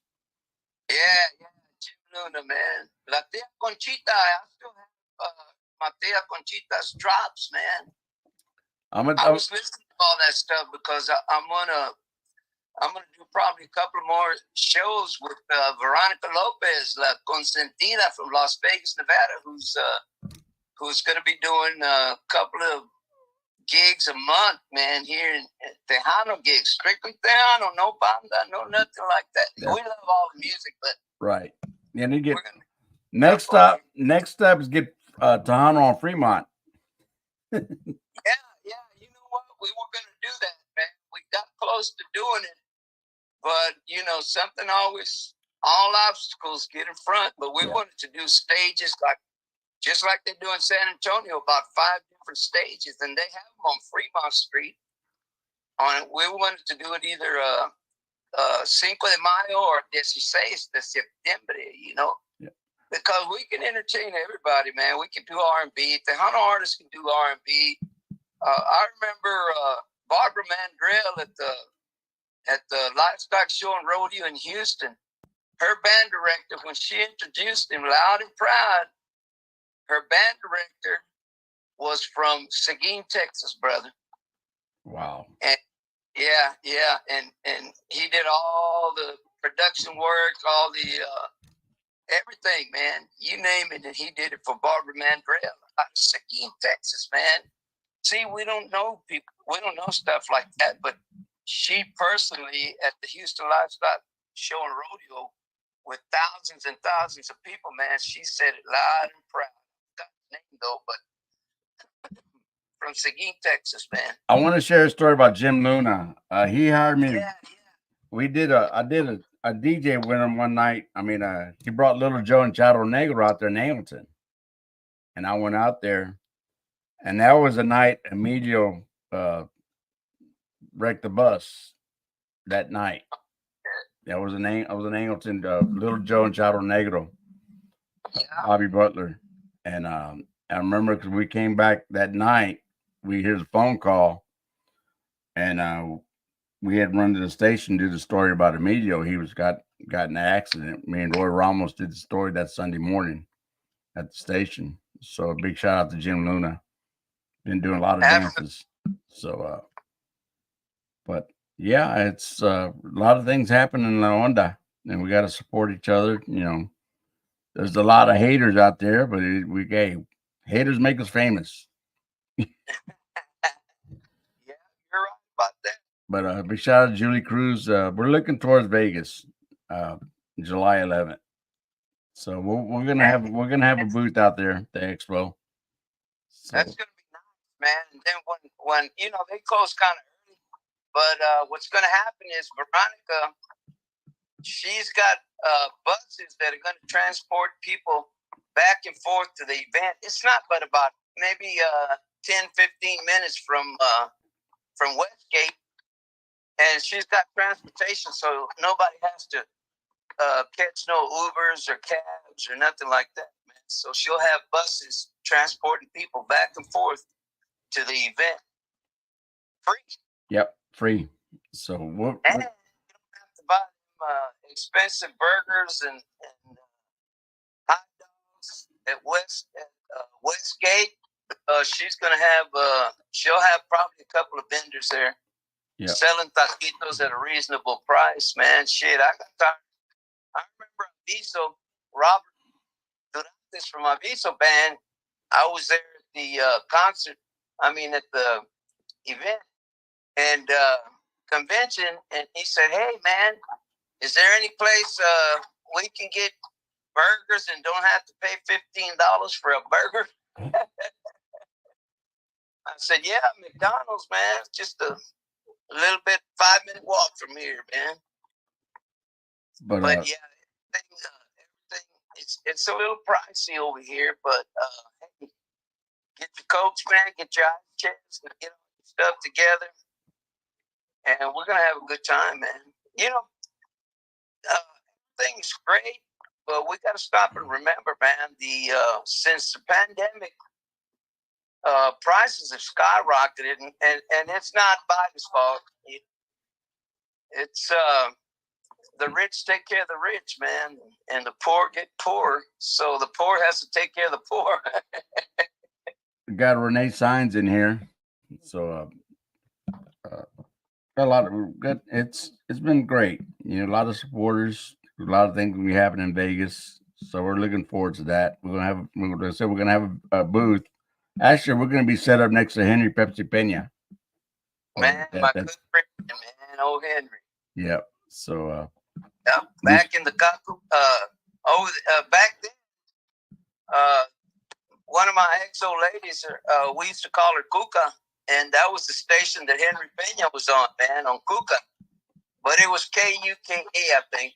Yeah, Jim Luna, man. La Tia Conchita, I still have my Tia Conchita's drops, man. I was listening to all that stuff because I'm gonna do probably a couple more shows with Veronica Lopez, La Consentina from Las Vegas, Nevada, who's gonna be doing a couple of gigs a month, man, here in Tejano gigs, strictly Tejano, no banda, no nothing like that. Yeah. We love all the music, but right. And you get next up is get Tejano on Fremont. Yeah, you know what? We were gonna do that, man. We got close to doing it, but you know, something always, all obstacles get in front. But we wanted to do stages just like they do in San Antonio, about 5 different stages, and they have them on Fremont Street. We wanted to do it either Cinco de Mayo or 16 de Septiembre, you know, because we can entertain everybody, man. We can do R&B. Tejano artists can do R&B. I remember Barbara Mandrell at the livestock show and rodeo in Houston. Her band director, when she introduced him loud and proud, her band director was from Seguin, Texas, brother. Wow. And and he did all the production work, all the everything, man. You name it, and he did it for Barbara Mandrell out of Seguin, Texas, man. See, we don't know people, we don't know stuff like that, but she personally at the Houston Livestock Show and Rodeo with thousands and thousands of people, man, she said it loud and proud. Got the name though, but from Seguin, Texas, man. I want to share a story about Jim Luna. He hired me. Yeah. I did a DJ with him one night. I mean, he brought Little Joe and Chato Negro out there in Angleton, and I went out there, and that was the night Emilio wrecked the bus that night. That was I was in Angleton, Little Joe and Chato Negro, Bobby Butler, and I remember because we came back that night, we heard a phone call, and we had run to the station to do the story about Emilio. He got in an accident. Me and Roy Ramos did the story that Sunday morning at the station. So a big shout out to Jim Luna. Been doing a lot of dances. So, but yeah, it's a lot of things happen in La Onda, and we got to support each other. You know, there's a lot of haters out there, but haters make us famous. Yeah, you're right about that. But big shout out to Julie Cruz. We're looking towards Vegas, July 11th. So we're gonna have a booth out there at the expo. So. That's gonna be nice, man. And then when you know they close kind of early, but what's gonna happen is Veronica, she's got buses that are gonna transport people back and forth to the event. It's not but about maybe 10-15 minutes from Westgate. And she's got transportation, so nobody has to catch no Ubers or cabs or nothing like that, man. So she'll have buses transporting people back and forth to the event. Free. Yep, free. So and you don't have to buy them expensive burgers and hot dogs at Westgate. She'll have probably a couple of vendors there. Yep. Selling taquitos at a reasonable price, man. Shit, I got tired. I remember Aviso, Robert Durantes from Aviso band. I was there at the concert. I mean, at the event and convention, and he said, "Hey, man, is there any place we can get burgers and don't have to pay $15 for a burger?" I said, "Yeah, McDonald's, man. It's just a little bit 5-minute walk from here, man." But yeah, everything it's a little pricey over here. But hey, get your coats, man. Get your ice chest, and get all your stuff together, and we're gonna have a good time, man. You know, everything's great. But we got to stop and remember, man. Since the pandemic, prices have skyrocketed, and it's not Biden's fault. It's the rich take care of the rich, man, and the poor get poor. So the poor has to take care of the poor. We got Renee Signs in here, so got a lot of good. It's been great. You know, a lot of supporters, a lot of things will be happening in Vegas. So we're looking forward to that. We're gonna have a booth. Actually, we're gonna be set up next to Henry Pepsi Pena. Man, my good friend, man, old Henry. Yeah. So back in the Kaku, back then, one of my ex old ladies, we used to call her Kuka, and that was the station that Henry Pena was on, man, on Kuka. But it was KUKA, I think,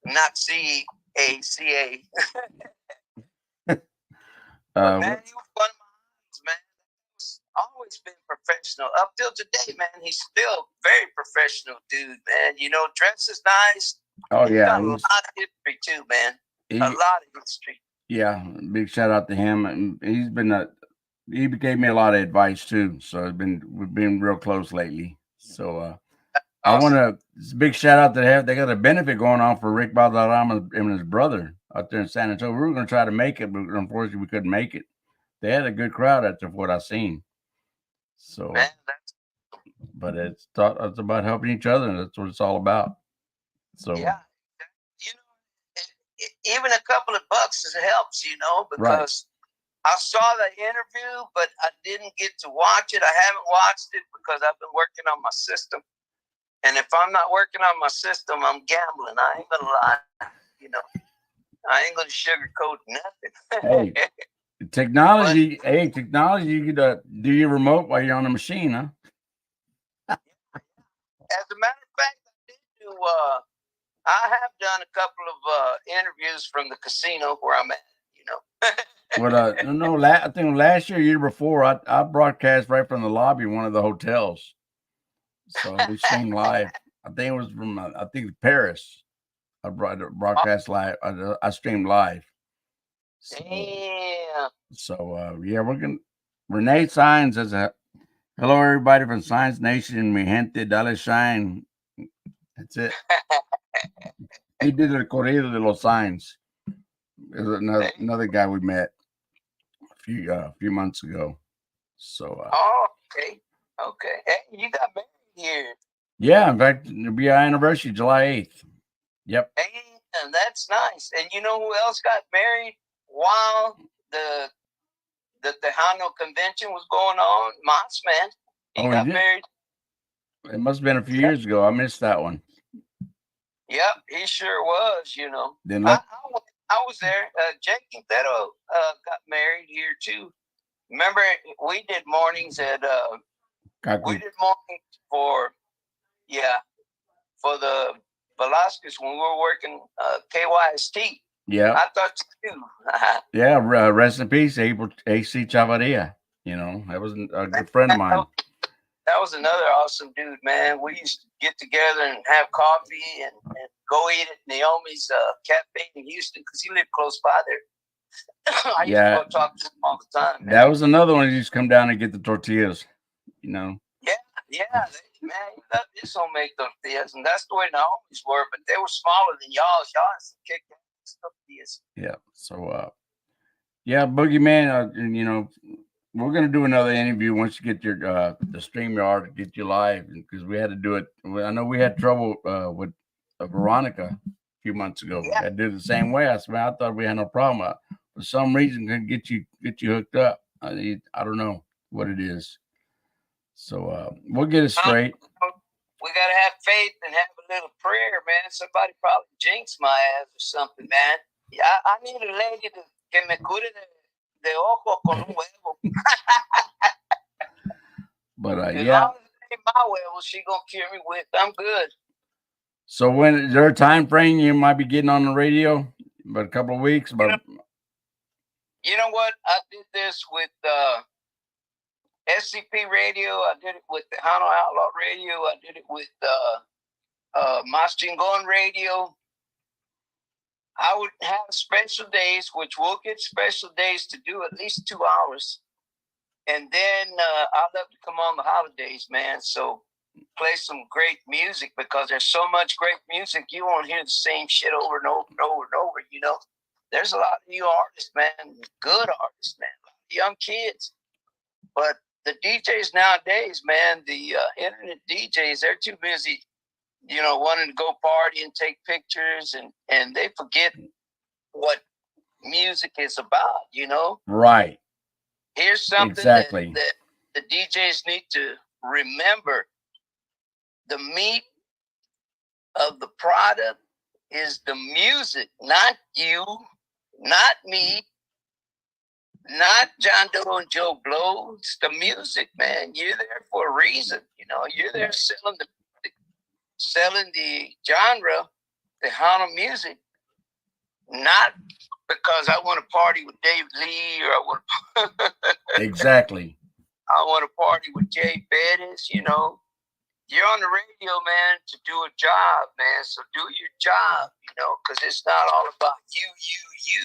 not CACA. But man, he was one of my idols, man. He's always been professional. Up till today, man, he's still very professional, dude, man. You know, dresses nice. Oh, he's got a lot of history, too, man. A lot of history. Yeah, big shout out to him. And he gave me a lot of advice, too. So we've been real close lately. So I want to big shout out to they got a benefit going on for Rick Valderrama and his brother out there in San Antonio. We were going to try to make it, but unfortunately we couldn't make it. They had a good crowd after what I seen. So, man, but it's about helping each other, and that's what it's all about. So yeah, you know, even a couple of bucks helps, you know, because I saw the interview, but I didn't get to watch it. I haven't watched it because I've been working on my system. And if I'm not working on my system, I'm gambling. I ain't gonna lie. You know, I ain't gonna sugarcoat nothing. Hey, technology. Technology. You could do your remote while you're on the machine, huh? As a matter of fact, I have done a couple of interviews from the casino where I'm at. You know. Well, no. I think last year before, I broadcast right from the lobby of one of the hotels. So we streamed live. I think it was from Paris. I broadcast live. I streamed live. So, damn. So yeah, we're gonna. Renee Signs says, "Hello, everybody from Science Nation. Mi gente, dale shine." That's it. He did a corrido de los signs. There's another guy we met a few months ago. So. Okay. Hey, you got married here. Yeah, in fact, it'll be our anniversary, July 8th. Yep. Hey, that's nice. And you know who else got married while the Tejano convention was going on? Moss, man. He got married. It must have been a few years ago. I missed that one. Yep, he sure was, you know. I was there. Jake Quintero got married here, too. Remember, we did mornings at... we did mornings for the Velasquez when we were working KYST. Yeah. I thought you too. Yeah, rest in peace, AC Chavarria. You know, that was a good friend of mine. That was another awesome dude, man. We used to get together and have coffee and go eat at Naomi's cafe in Houston because he lived close by there. I used to go talk to him all the time. Man. That was another one. You used to come down and get the tortillas, you know. Yeah, man, you got this homemade tortillas, and that's the way Naomi's were, but they were smaller than y'all's. Y'all had some kick-ass tortillas. Yeah, so, Boogeyman, you know, we're going to do another interview once you get your the StreamYard, get you live, because we had to do it. I know we had trouble with Veronica a few months ago. Yeah. I did it the same way. I thought we had no problem. For some reason, couldn't get you hooked up. I don't know what it is. So we'll get it straight. We got to have faith and have a little prayer, man. Somebody probably jinxed my ass or something, man. Yeah, I need a lady que me cure de ojo con un huevo. But as long as it ain't my huevo, she gonna cure me with. I'm good. So when is there a time frame you might be getting on the radio? About a couple of weeks. You know what? I did this with SCP Radio. I did it with the Hano Outlaw Radio. I did it with Mas Chingon Radio. I would have special days, which we'll get special days to do at least 2 hours. And then I love to come on the holidays, man. So play some great music because there's so much great music. You won't hear the same shit over and over and over and over, you know. There's a lot of new artists, man, good artists, man, young kids. But the DJs nowadays, man, the internet DJs, they're too busy, you know, wanting to go party and take pictures, and they forget what music is about, you know? Right. Here's something exactly. that the DJs need to remember. The meat of the product is the music, not you, not me, not John Doe and Joe Blow. It's the music, man. You're there for a reason. You know, you're there selling the genre, the genre music, not because I want to party with Dave Lee or I want exactly. I want to party with Jay Bettis, you know. You're on the radio, man, to do a job, man. So do your job, you know, because it's not all about you.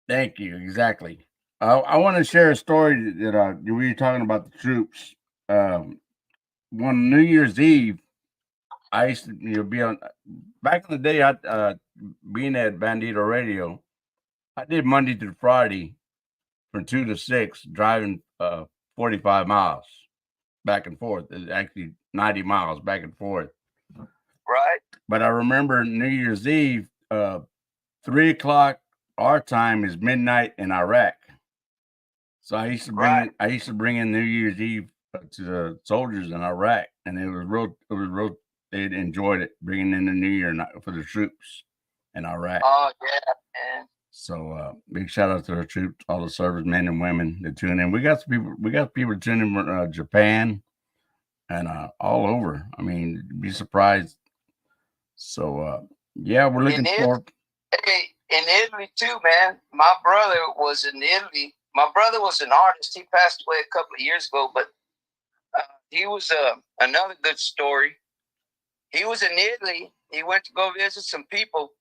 Thank you. Exactly. I want to share a story that we were talking about the troops. One New Year's Eve, I used to be on. Back in the day, I being at Bandito Radio, I did Monday through Friday from 2 to 6, driving 45 miles back and forth. It's actually 90 miles back and forth. Right. But I remember New Year's Eve, 3 o'clock our time is midnight in Iraq. So I used to bring in New Year's Eve to the soldiers in Iraq, and it was real. They enjoyed it, bringing in the New Year for the troops in Iraq. Oh yeah, man. So big shout out to the troops, all the servicemen and women that tune in. We got people tuning in from Japan and all over. I mean, be surprised. So yeah, we're looking forward. Hey, in Italy too, man. My brother was in Italy. My brother was an artist. He passed away a couple of years ago, but he was another good story. He was in Italy. He went to go visit some people,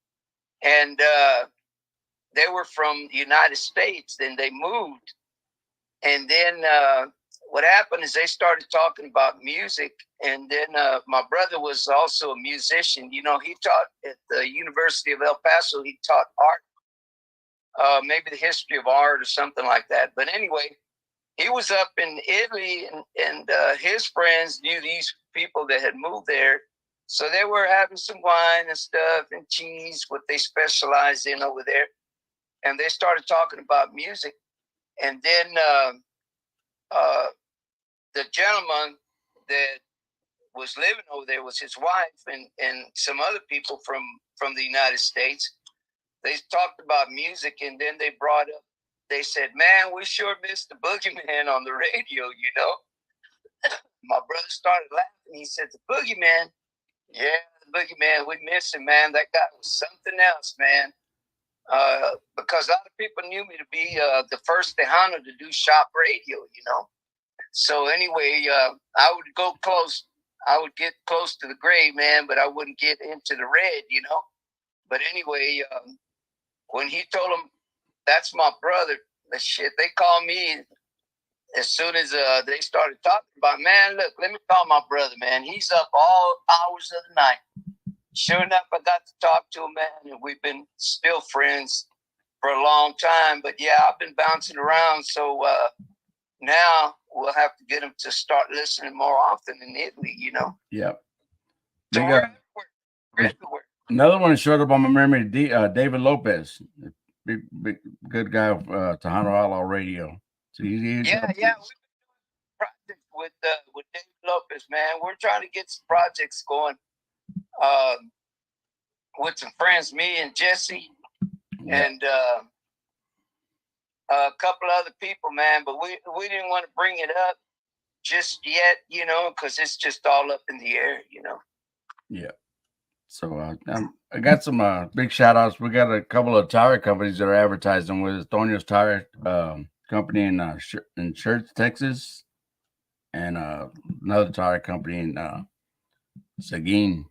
and they were from the United States. Then they moved, and then what happened is they started talking about music. And then my brother was also a musician. You know, he taught at the University of El Paso. He taught art, maybe the history of art or something like that. But anyway, he was up in Italy, and his friends knew these people that had moved there. So they were having some wine and stuff and cheese, what they specialized in over there. And they started talking about music. And then the gentleman that was living over there was his wife and some other people from the United States. They talked about music, and then they said, man, we sure missed the Boogeyman on the radio, you know. My brother started laughing. He said, the Boogeyman? Yeah, the Boogeyman, we miss him, man. That guy was something else, man. Because a lot of people knew me to be the first Tejano to do shop radio, you know. So anyway, I would go close. I would get close to the grave, man, but I wouldn't get into the red, you know. But anyway, when he told them, that's my brother, the shit, they called me as soon as they started talking about, man, look, let me call my brother, man. He's up all hours of the night. Sure enough, I got to talk to him, man, and we've been still friends for a long time. But yeah, I've been bouncing around, so now we'll have to get him to start listening more often in Italy, you know. Yeah. So we're everywhere. Another one showed up on my memory, David Lopez, big good guy of Tejano Outlaw Radio. So he's yeah. We've been doing projects with David Lopez, man. We're trying to get some projects going with some friends, me and Jesse, and a couple other people, man. But we didn't want to bring it up just yet, you know, because it's just all up in the air, you know. Yeah. So I got some big shout outs. We got a couple of tire companies that are advertising with Antonio's Tire Company in Church, Texas, and another tire company in Seguin.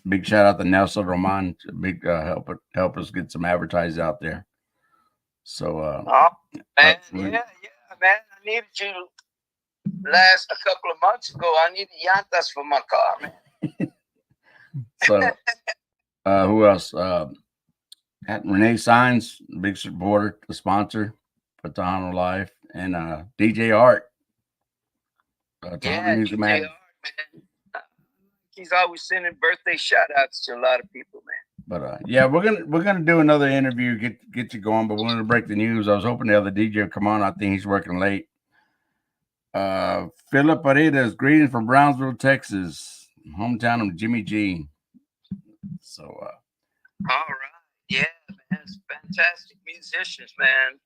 big shout out to Nelson Roman, big help us get some advertising out there. So Oh, man, we, yeah, man. I needed you last a couple of months ago. I needed llantas for my car, man. so who else? At Renee Signs, big supporter, the sponsor for Tejanolive, and DJ Art, Tejano Music DJ Art, Mag. man. He's always sending birthday shout outs to a lot of people, man. But yeah, we're gonna do another interview, get you going. But we're gonna break the news. I was hoping the other DJ would come on. I think he's working late. Philip Paredes, greetings from Brownsville, Texas, hometown of Jimmy G. So all right, yeah, man, it's fantastic musicians, man.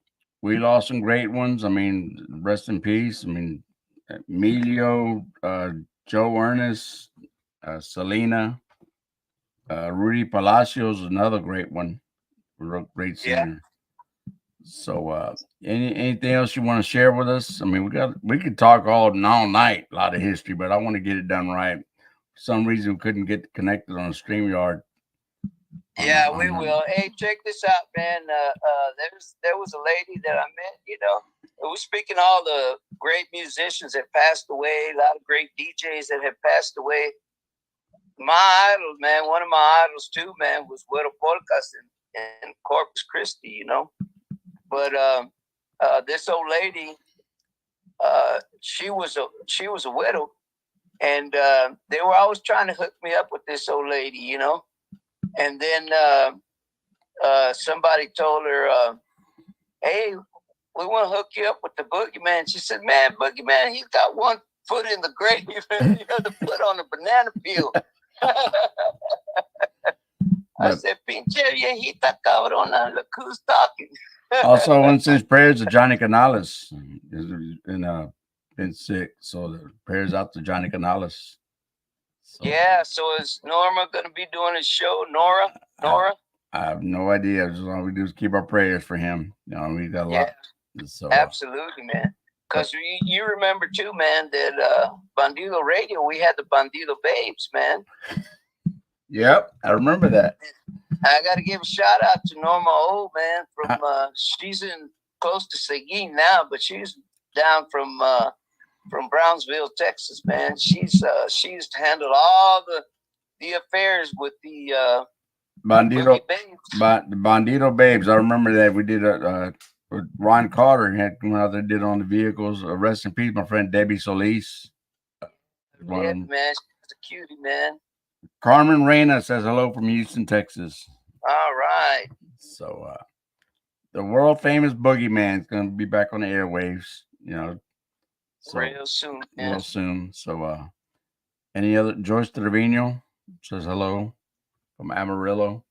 we lost some great ones. I mean, rest in peace. I mean, Emilio, Joe Ernest, Selena, Rudy Palacios, another great one, great singer. So, anything else you want to share with us? I mean, we could talk all night, a lot of history, but I want to get it done right. For some reason, we couldn't get connected on a StreamYard. Yeah, we will. Hey, check this out, man. There was a lady that I met. You know, we're speaking all the great musicians that passed away. A lot of great DJs that have passed away. My idol, man, one of my idols too, man, was Widow Polkas in Corpus Christi. You know, but this old lady, she was a widow, and they were always trying to hook me up with this old lady. You know. And then somebody told her, hey, we want to hook you up with the boogeyman. She said, man, boogeyman, he's got one foot in the grave and the other foot on the banana peel. I said, pinche viejita cabrona, look who's talking. Also, I want to send prayers to Johnny Canales. Been sick, so the prayers out to Johnny Canales. So. Yeah, so is Norma going to be doing his show? Nora? I have no idea. Just all we do is keep our prayers for him. You know, we got a lot. So, absolutely, man. Because you remember too, man, that Bandido Radio, we had the Bandido Babes, man. Yep, I remember that. I got to give a shout out to Norma O, man. From she's in close to Seguin now, but she's down from Brownsville, Texas, man. She's handled all the affairs with the Bandido Babes. I remember that we did with Ron Carter. He had come out there, did on the vehicles. Rest in peace, my friend Debbie Solis. Yeah, man, she's a cutie, man. Carmen Reyna says hello from Houston, Texas. All right. So the world famous Boogeyman is going to be back on the airwaves. You know. So, real soon. Real soon. So, any other? Joyce Trevino says hello from Amarillo.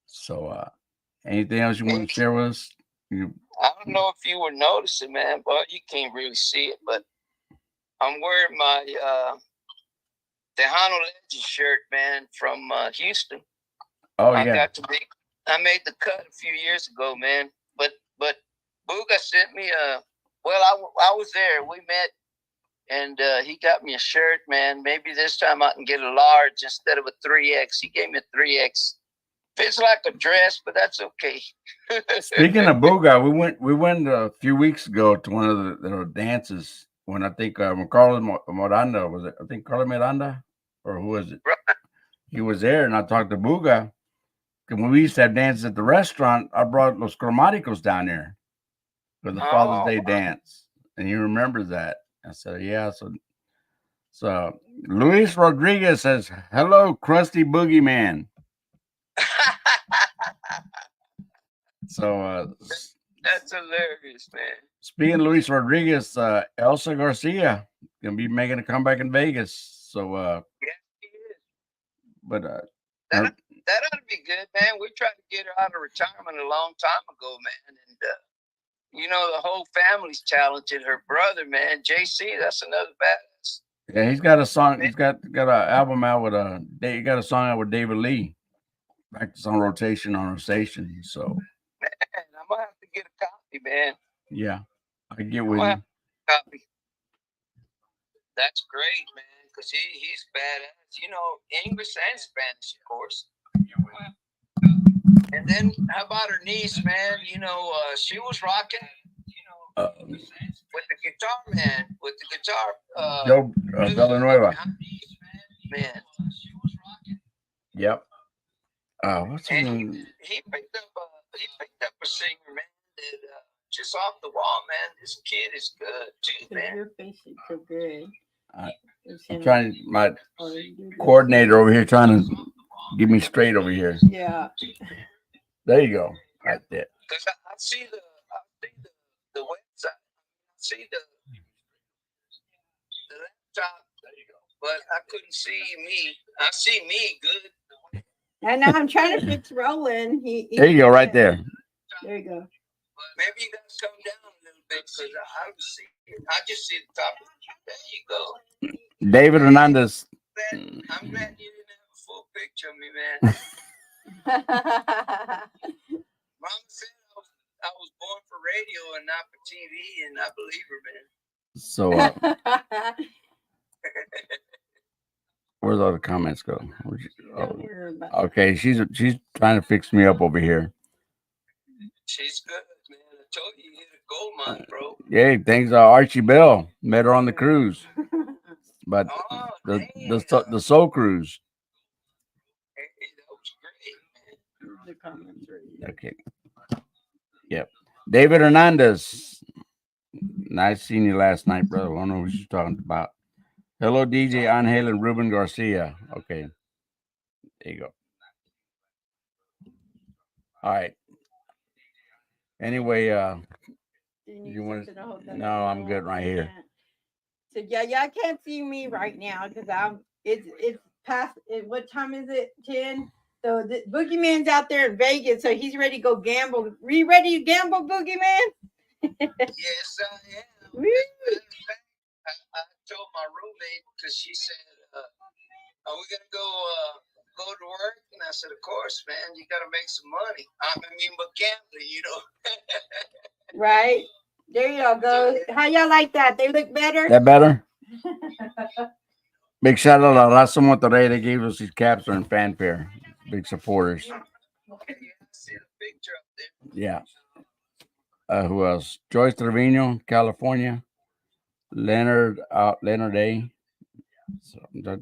So, anything else you want to share with us? I don't know if you were noticing, man, but you can't really see it. But I'm wearing my Tejano Legend shirt, man, from Houston. Oh yeah. I made the cut a few years ago, man. But Booga sent me a. Well, I was there. We met, and he got me a shirt, man. Maybe this time I can get a large instead of a 3X. He gave me a 3X. Fits like a dress, but that's okay. Speaking of Booga, we went a few weeks ago to one of the dances when I think when Carlos Miranda was it? I think Carlos Miranda, or who was it? Right. He was there, and I talked to Booga. When we used to have dances at the restaurant, I brought Los Cromáticos down there for the Father's Day dance, and he remembers that. I said, "Yeah." So Luis Rodriguez says, "Hello, crusty boogeyman." So that's hilarious, man. Speaking of Luis Rodriguez, Elsa Garcia gonna be making a comeback in Vegas. So yeah, she is. But that ought to be good, man. We tried to get her out of retirement a long time ago, man, and you know, the whole family's talented. Her brother, man, JC, that's another badass. Yeah, he's got a song. He's got an album out with he got a song out with David Lee. Practice on rotation on our station. So, man, I'm gonna have to get a copy, man. Yeah, I can get with you. Copy. That's great, man, because he's badass. You know, English and Spanish, of course. And then how about her niece, man? You know, she was rocking with the guitar, man, with the guitar. Joe Villanueva. Man. Yep. What's his And name? he picked up a singer, man, that just off the wall, man. This kid is good too, man. Your face is so good. I'm trying my coordinator over here trying to get me straight over here. Yeah. There you go. Right there. Because I see the website. I see the laptop. But I couldn't see me. I see me good. And now I'm trying to fix Roland. There you go, right there. There you go. Maybe you guys come down a little bit because I don't see it. I just see the top. There you go. David Hernandez. I'm glad you didn't have a full picture of me, man. Mom said I was born for radio and not for TV, and I believe her, man. So, where's all the comments go? Okay, she's trying to fix me up over here. She's good, man. I told you hit a gold mine, bro. Yeah, thanks. Archie Bell met her on the cruise, but the Soul Cruise. Hey, that was great, man. Okay. Yep. David Hernandez. Nice seeing you last night, brother. I don't know what you're talking about. Hello, DJ Angel and Ruben Garcia. Okay. There you go. All right. Anyway, you want to? No, I'm good right here. So y'all can't see me right now because it's past. What time is it? 10. So the Boogeyman's out there in Vegas, so he's ready to go gamble. Are you ready to gamble, Boogeyman? Yes, I am. I told my roommate because she said, "Are we gonna go to work?" And I said, "Of course, man. You got to make some money. But gambling, you know." Right. There you go. How y'all like that? They look better. That better? Big shout out to Raza Monterrey. They gave us these caps and fanfare. Big supporters. Okay, yeah, I see the picture up there. Yeah. Who else? Joyce Trevino, California. Leonard A. So that,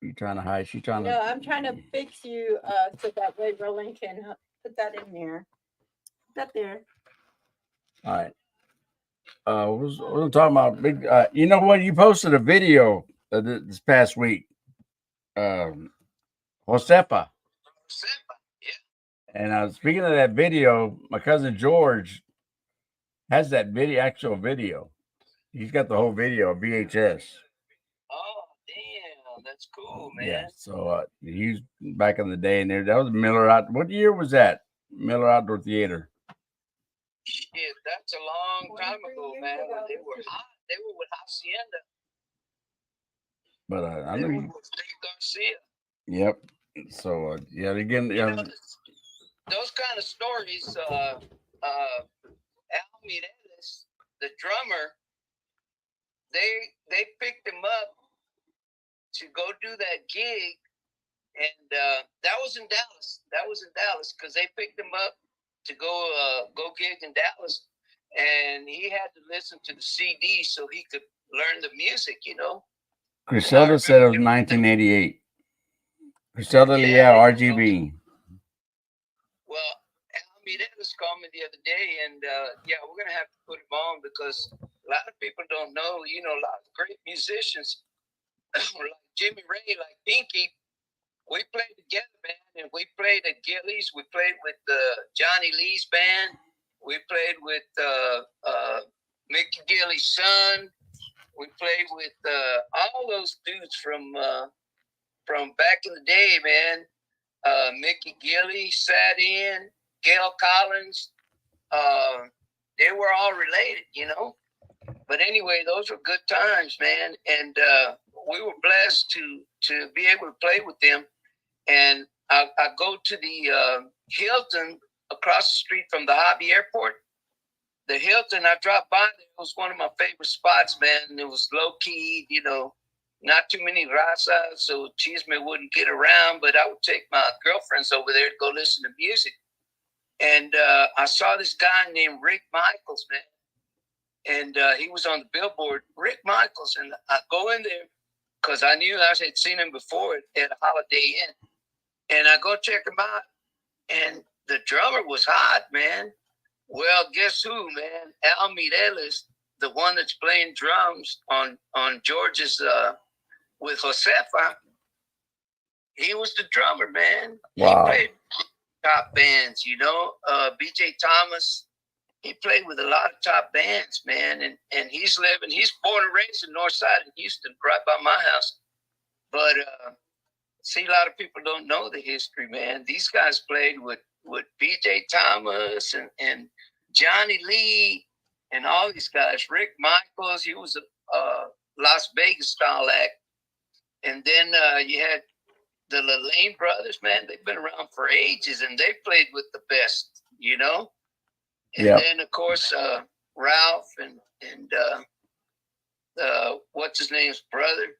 you trying to hide? She trying to. No, I'm trying to fix you so that way Roland can put that in there. Put that there. All right. What I'm talking about? Big. You know what? You posted a video this past week. Josefa. Yeah. And speaking of that video, my cousin George has that actual video. He's got the whole video, VHS. Oh, damn, that's cool, man. Yeah. So he's back in the day, and that was Miller out. What year was that? Miller Outdoor Theater. Shit, that's a long time ago, man. When they were hot. They were with Hacienda. But I know. Garcia. Yep. So again, you know, those kind of stories. Al Mireles, the drummer, they picked him up to go do that gig, and that was in Dallas. Because they picked him up to go gig in Dallas, and he had to listen to the CD so he could learn the music. You know. Griselda said it was 1988. Griselda, yeah, RGB. Well, Al Mireles called me the other day, and we're gonna have to put him on because a lot of people don't know. You know, a lot of great musicians like Jimmy Ray, like Pinky. We played together, man, and we played at Gillies. We played with Johnny Lee's band. We played with Mickey Gilly's son. We played with all those dudes from back in the day, man. Mickey Gilly sat in, Gail Collins. They were all related, you know. But anyway, those were good times, man. And we were blessed to be able to play with them. And I go to the Hilton across the street from the Hobby Airport. the Hilton, I dropped by there. It was one of my favorite spots, man. It was low key, not too many razas, so Chisme wouldn't get around, but I would take my girlfriends over there to go listen to music. And I saw this guy named Rick Michaels, man. And he was on the billboard, Rick Michaels. And I go in there because I knew I had seen him before at Holiday Inn. And I go check him out. And the drummer was hot, man. Well, guess who, man? Al Mireles, the one that's playing drums on George's with Josefa, he was the drummer, man. Wow. He played top bands, BJ Thomas. He played with a lot of top bands, man. And he's born and raised in North Side in Houston, right by my house. But see, a lot of people don't know the history, man. These guys played with BJ Thomas and Johnny Lee and all these guys. Rick Michaels, he was a Las Vegas style act. And then you had the Lane brothers, man. They've been around for ages, and they played with the best, And then, of course, Ralph and what's his name's brother.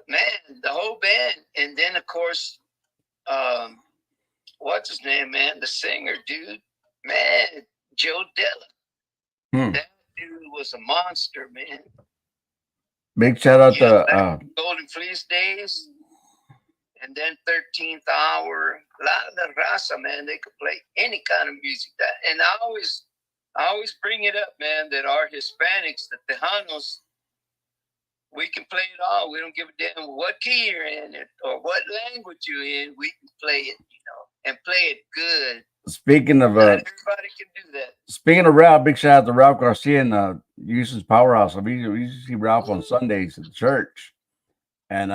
Man, the whole band. And then, of course, what's his name, man? The singer, dude. Man, Joe Della. That dude was a monster, man. Big shout out to Golden Fleece Days. And then 13th Hour. A lot of the raza, man, they could play any kind of music. And I always bring it up, man, that our Hispanics, the Tejanos, we can play it all. We don't give a damn what key you're in or what language you're in. We can play it, and play it good. Speaking of not everybody can do that. Speaking of Ralph, big shout out to Ralph Garcia and Houston's Powerhouse. We used to see Ralph on Sundays at the church. And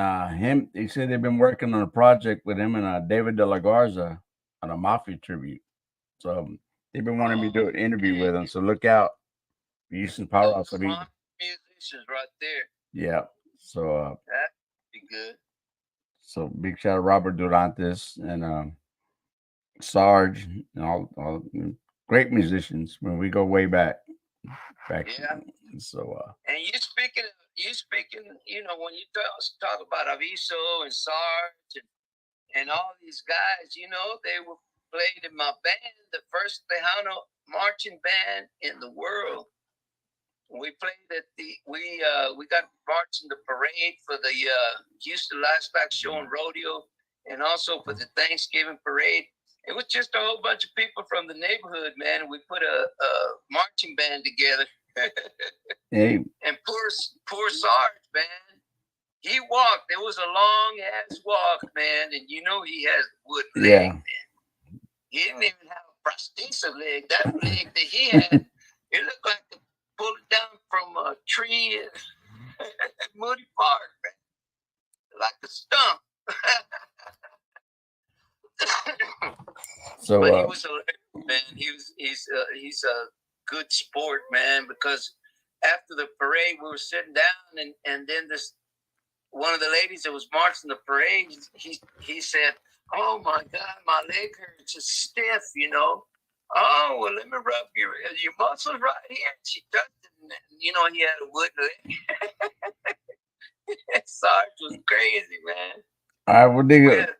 he said they've been working on a project with him and David De La Garza on a Mafia tribute. So they've been wanting me to do an interview with him. So look out. Houston Powerhouse. Musicians right there. Yeah. So that'd be good. So big shout out to Robert Durantes and Sarge and all great musicians when we go way back. Yeah. So and you speaking, when you talk about Aviso and Sarge and all these guys, they were played in my band, the first Tejano marching band in the world. We played at we got marched in the parade for the Houston Livestock Show and Rodeo, and also for the Thanksgiving parade. It was just a whole bunch of people from the neighborhood, man. We put a marching band together. Hey. And poor Sarge, man. He walked. It was a long ass walk, man. And he has wood leg, man. He didn't even have a prosthesis leg. That leg that he had, it looked like to pull it down from a tree at Moody Park, man. Like a stump. So, but he was a man. He's a good sport, man. Because after the parade, we were sitting down, and then one of the ladies that was marching the parade, he said, "Oh my God, my leg hurts. It's stiff, Oh, well, let me rub your muscles right here." And she touched it, and he had a wood leg. Sarge was crazy, man. I would dig it.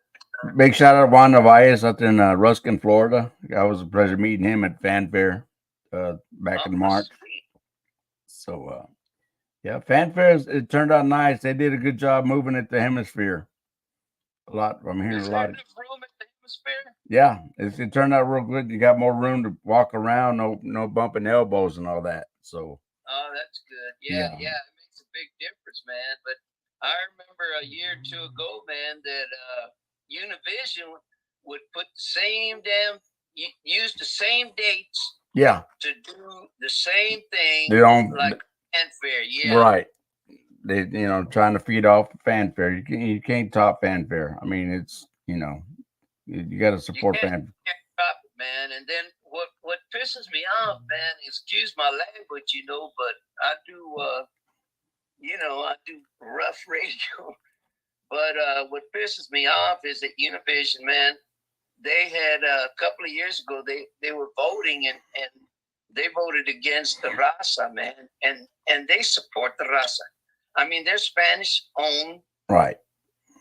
Big shout out to Juan Navaez up in Ruskin, Florida. It was a pleasure meeting him at Fanfare back in March. Sweet. So, yeah, Fanfare, it turned out nice. They did a good job moving it to Hemisphere. A lot. I'm hearing a lot. Is there enough room at the Hemisphere? Yeah, it turned out real good. You got more room to walk around, no bumping elbows and all that. So. Oh, that's good. Yeah, it makes a big difference, man. But I remember a year or two ago, man, that Univision would put use the same dates. Yeah. To do the same thing. They don't like Fanfare. Yeah. Right. They trying to feed off Fanfare. You can't top Fanfare. I mean, it's you got to support Fanfare. You can't top it, man. And then what pisses me off, man, excuse my language, but I do I do rough radio. But what pisses me off is that Univision, man, they had a couple of years ago, they were voting and they voted against the Raza, man, and they support the Raza. I mean, they're Spanish-owned Right.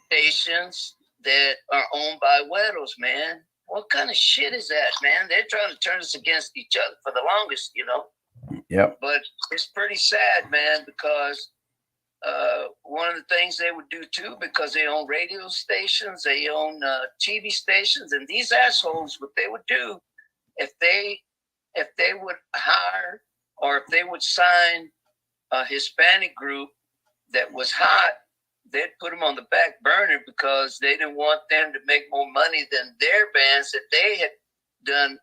stations that are owned by Güeros, man. What kind of shit is that, man? They're trying to turn us against each other for the longest, you know. Yep. But it's pretty sad, man, because one of the things they would do too, because they own radio stations, they own TV stations, and these assholes, what they would do if they would hire or if they would sign a Hispanic group that was hot, they'd put them on the back burner because they didn't want them to make more money than their bands that they had done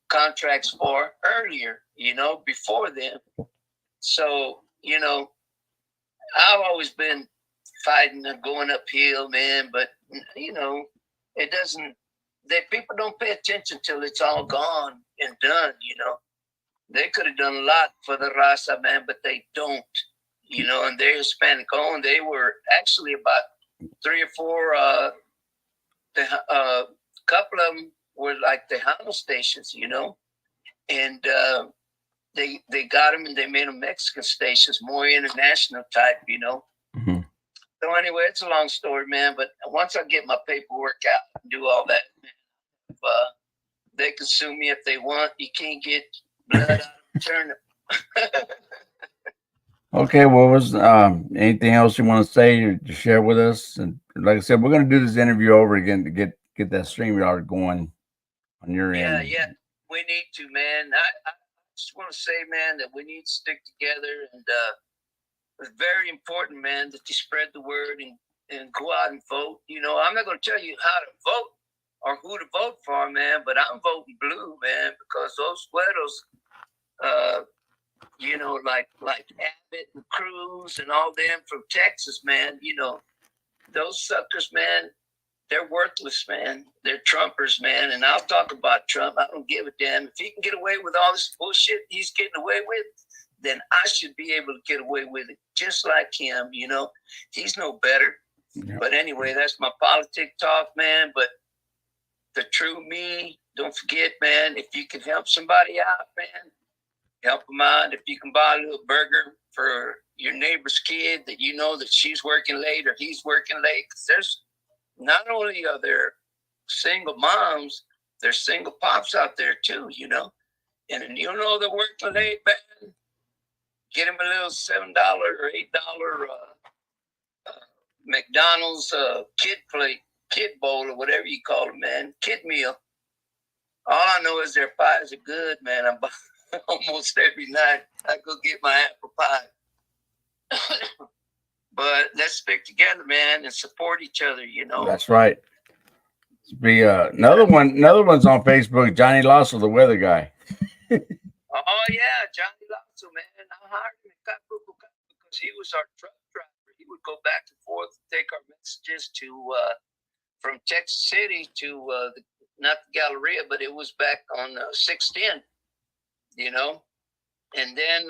contracts for earlier, you know, before them. So, you know, I've always been fighting and going uphill, man, but, you know, it doesn't, people don't pay attention till it's all gone and done, you know. They could have done a lot for the Raza, man, but they don't, you know, and they're Hispanic owned. They were actually about 3 or 4, couple of them were like Tejano stations, you know, and they got them and they made them Mexican stations, more international type, you know. Mm-hmm. So anyway, it's a long story, man, but once I get my paperwork out and do all that, they can sue me if they want. You can't get blood out of a turnip. Okay, well, was anything else you want to say or to share with us? And like I said, we're going to do this interview over again to get that StreamYard going on your end. Yeah, we need to, man. I just want to say, man, that we need to stick together, and it's very important, man, that you spread the word and go out and vote. You know, I'm not going to tell you how to vote or who to vote for, man, but I'm voting blue, man, because those Güeros, you know, like Abbott and Cruz and all them from Texas, man, you know, those suckers, man, they're worthless, man. They're Trumpers, man. And I'll talk about Trump. I don't give a damn. If he can get away with all this bullshit he's getting away with, then I should be able to get away with it just like him, you know. He's no better. Yeah. But anyway, that's my politic talk, man. But the true me, don't forget, man, if you can help somebody out, man, help them out. If you can buy a little burger for your neighbor's kid that you know that she's working late or he's working late, because there's not only are there single moms, there's single pops out there too, you know. And you know they're working late, man, get him a little $7 or $8 McDonald's kid plate, kid bowl, or whatever you call it, man, kid meal. All I know is their pies are good, man. I buy almost every night. I go get my apple pie. But let's stick together, man, and support each other, you know. That's right. Be another one's on Facebook, Johnny Lasso, the weather guy. Oh yeah, Johnny Lasso, man. I hired him because he was our truck driver. He would go back and forth and take our messages to from Texas City to not the Galleria, but it was back on 610, you know. And then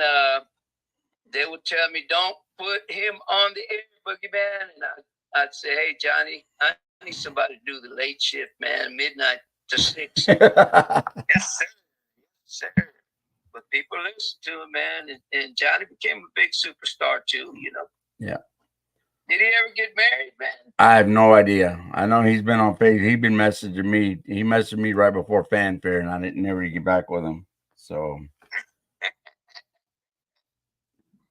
they would tell me, "Don't put him on the air, Boogeyman." And I'd say, "Hey, Johnny, I need somebody to do the late shift, man, midnight to 6. Yes, sir. Yes, sir. But people listen to him, man. And Johnny became a big superstar too, you know. Yeah. Did he ever get married, man? I have no idea. I know he's been on Facebook. He's been messaging me. He messaged me right before Fanfare, and I didn't never get back with him. So.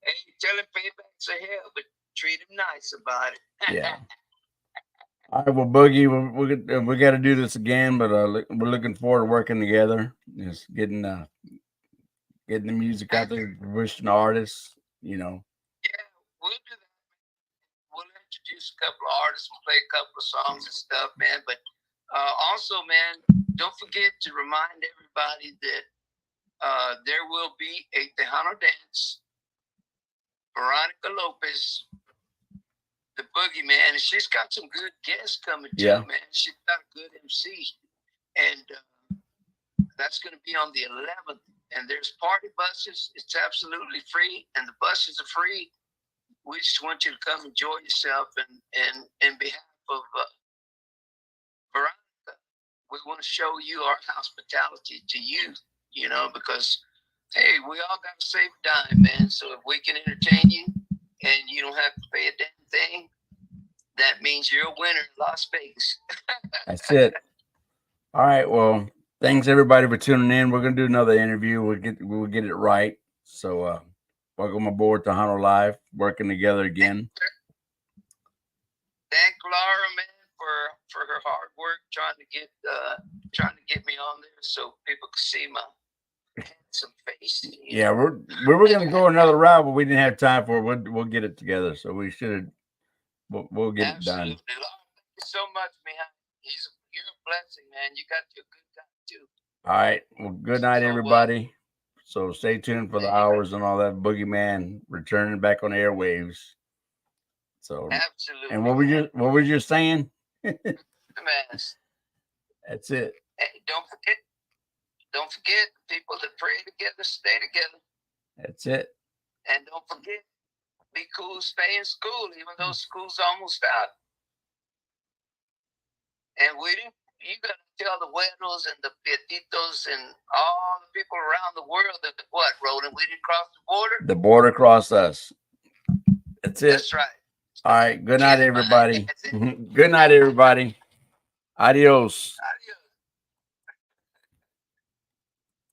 Hey, tell him payback's a hell, but treat him nice about it. Yeah. All right, well, Boogie, we got to do this again, but we're looking forward to working together. Just getting the music out there, pushing the artists, you know. Yeah, we'll do that. We'll introduce a couple of artists and play a couple of songs and stuff, man. But also, man, don't forget to remind everybody that there will be a Tejano dance. Veronica Lopez, the Boogeyman, and she's got some good guests coming too, man. She's got a good MC, and that's going to be on the 11th. And there's party buses. It's absolutely free, and the buses are free. We just want you to come enjoy yourself, and in behalf of Veronica, we want to show you our hospitality to you you know, because hey, we all got to save a dime, man. So if we can entertain you and you don't have to pay a damn thing, that means you're a winner in Las Vegas. That's it. All right. Well, thanks everybody for tuning in. We're gonna do another interview. We'll get it right. So welcome aboard to Tejanolive, working together again. Thank Laura, man, for her hard work trying to get me on there so people could see my handsome face. Yeah, we were gonna go another route, but we didn't have time for it. We'll get it together. So we should. We'll get Absolutely. it done. Laura, thank you so much, man. You're a blessing, man. You got your good guy too. All right. Well, good night, everybody. So stay tuned for the hours and all that. Boogeyman returning back on the airwaves. So absolutely. And what was you saying? Man, that's it. Hey, don't forget, people that pray together stay together. That's it. And don't forget, be cool, stay in school, even though school's almost out. And you got to tell the güeros and the pietitos and all the people around the world that what, Roland, we didn't cross the border? The border crossed us. That's it. That's right. All right. Good night, everybody. Good night, everybody. Adios. Adios.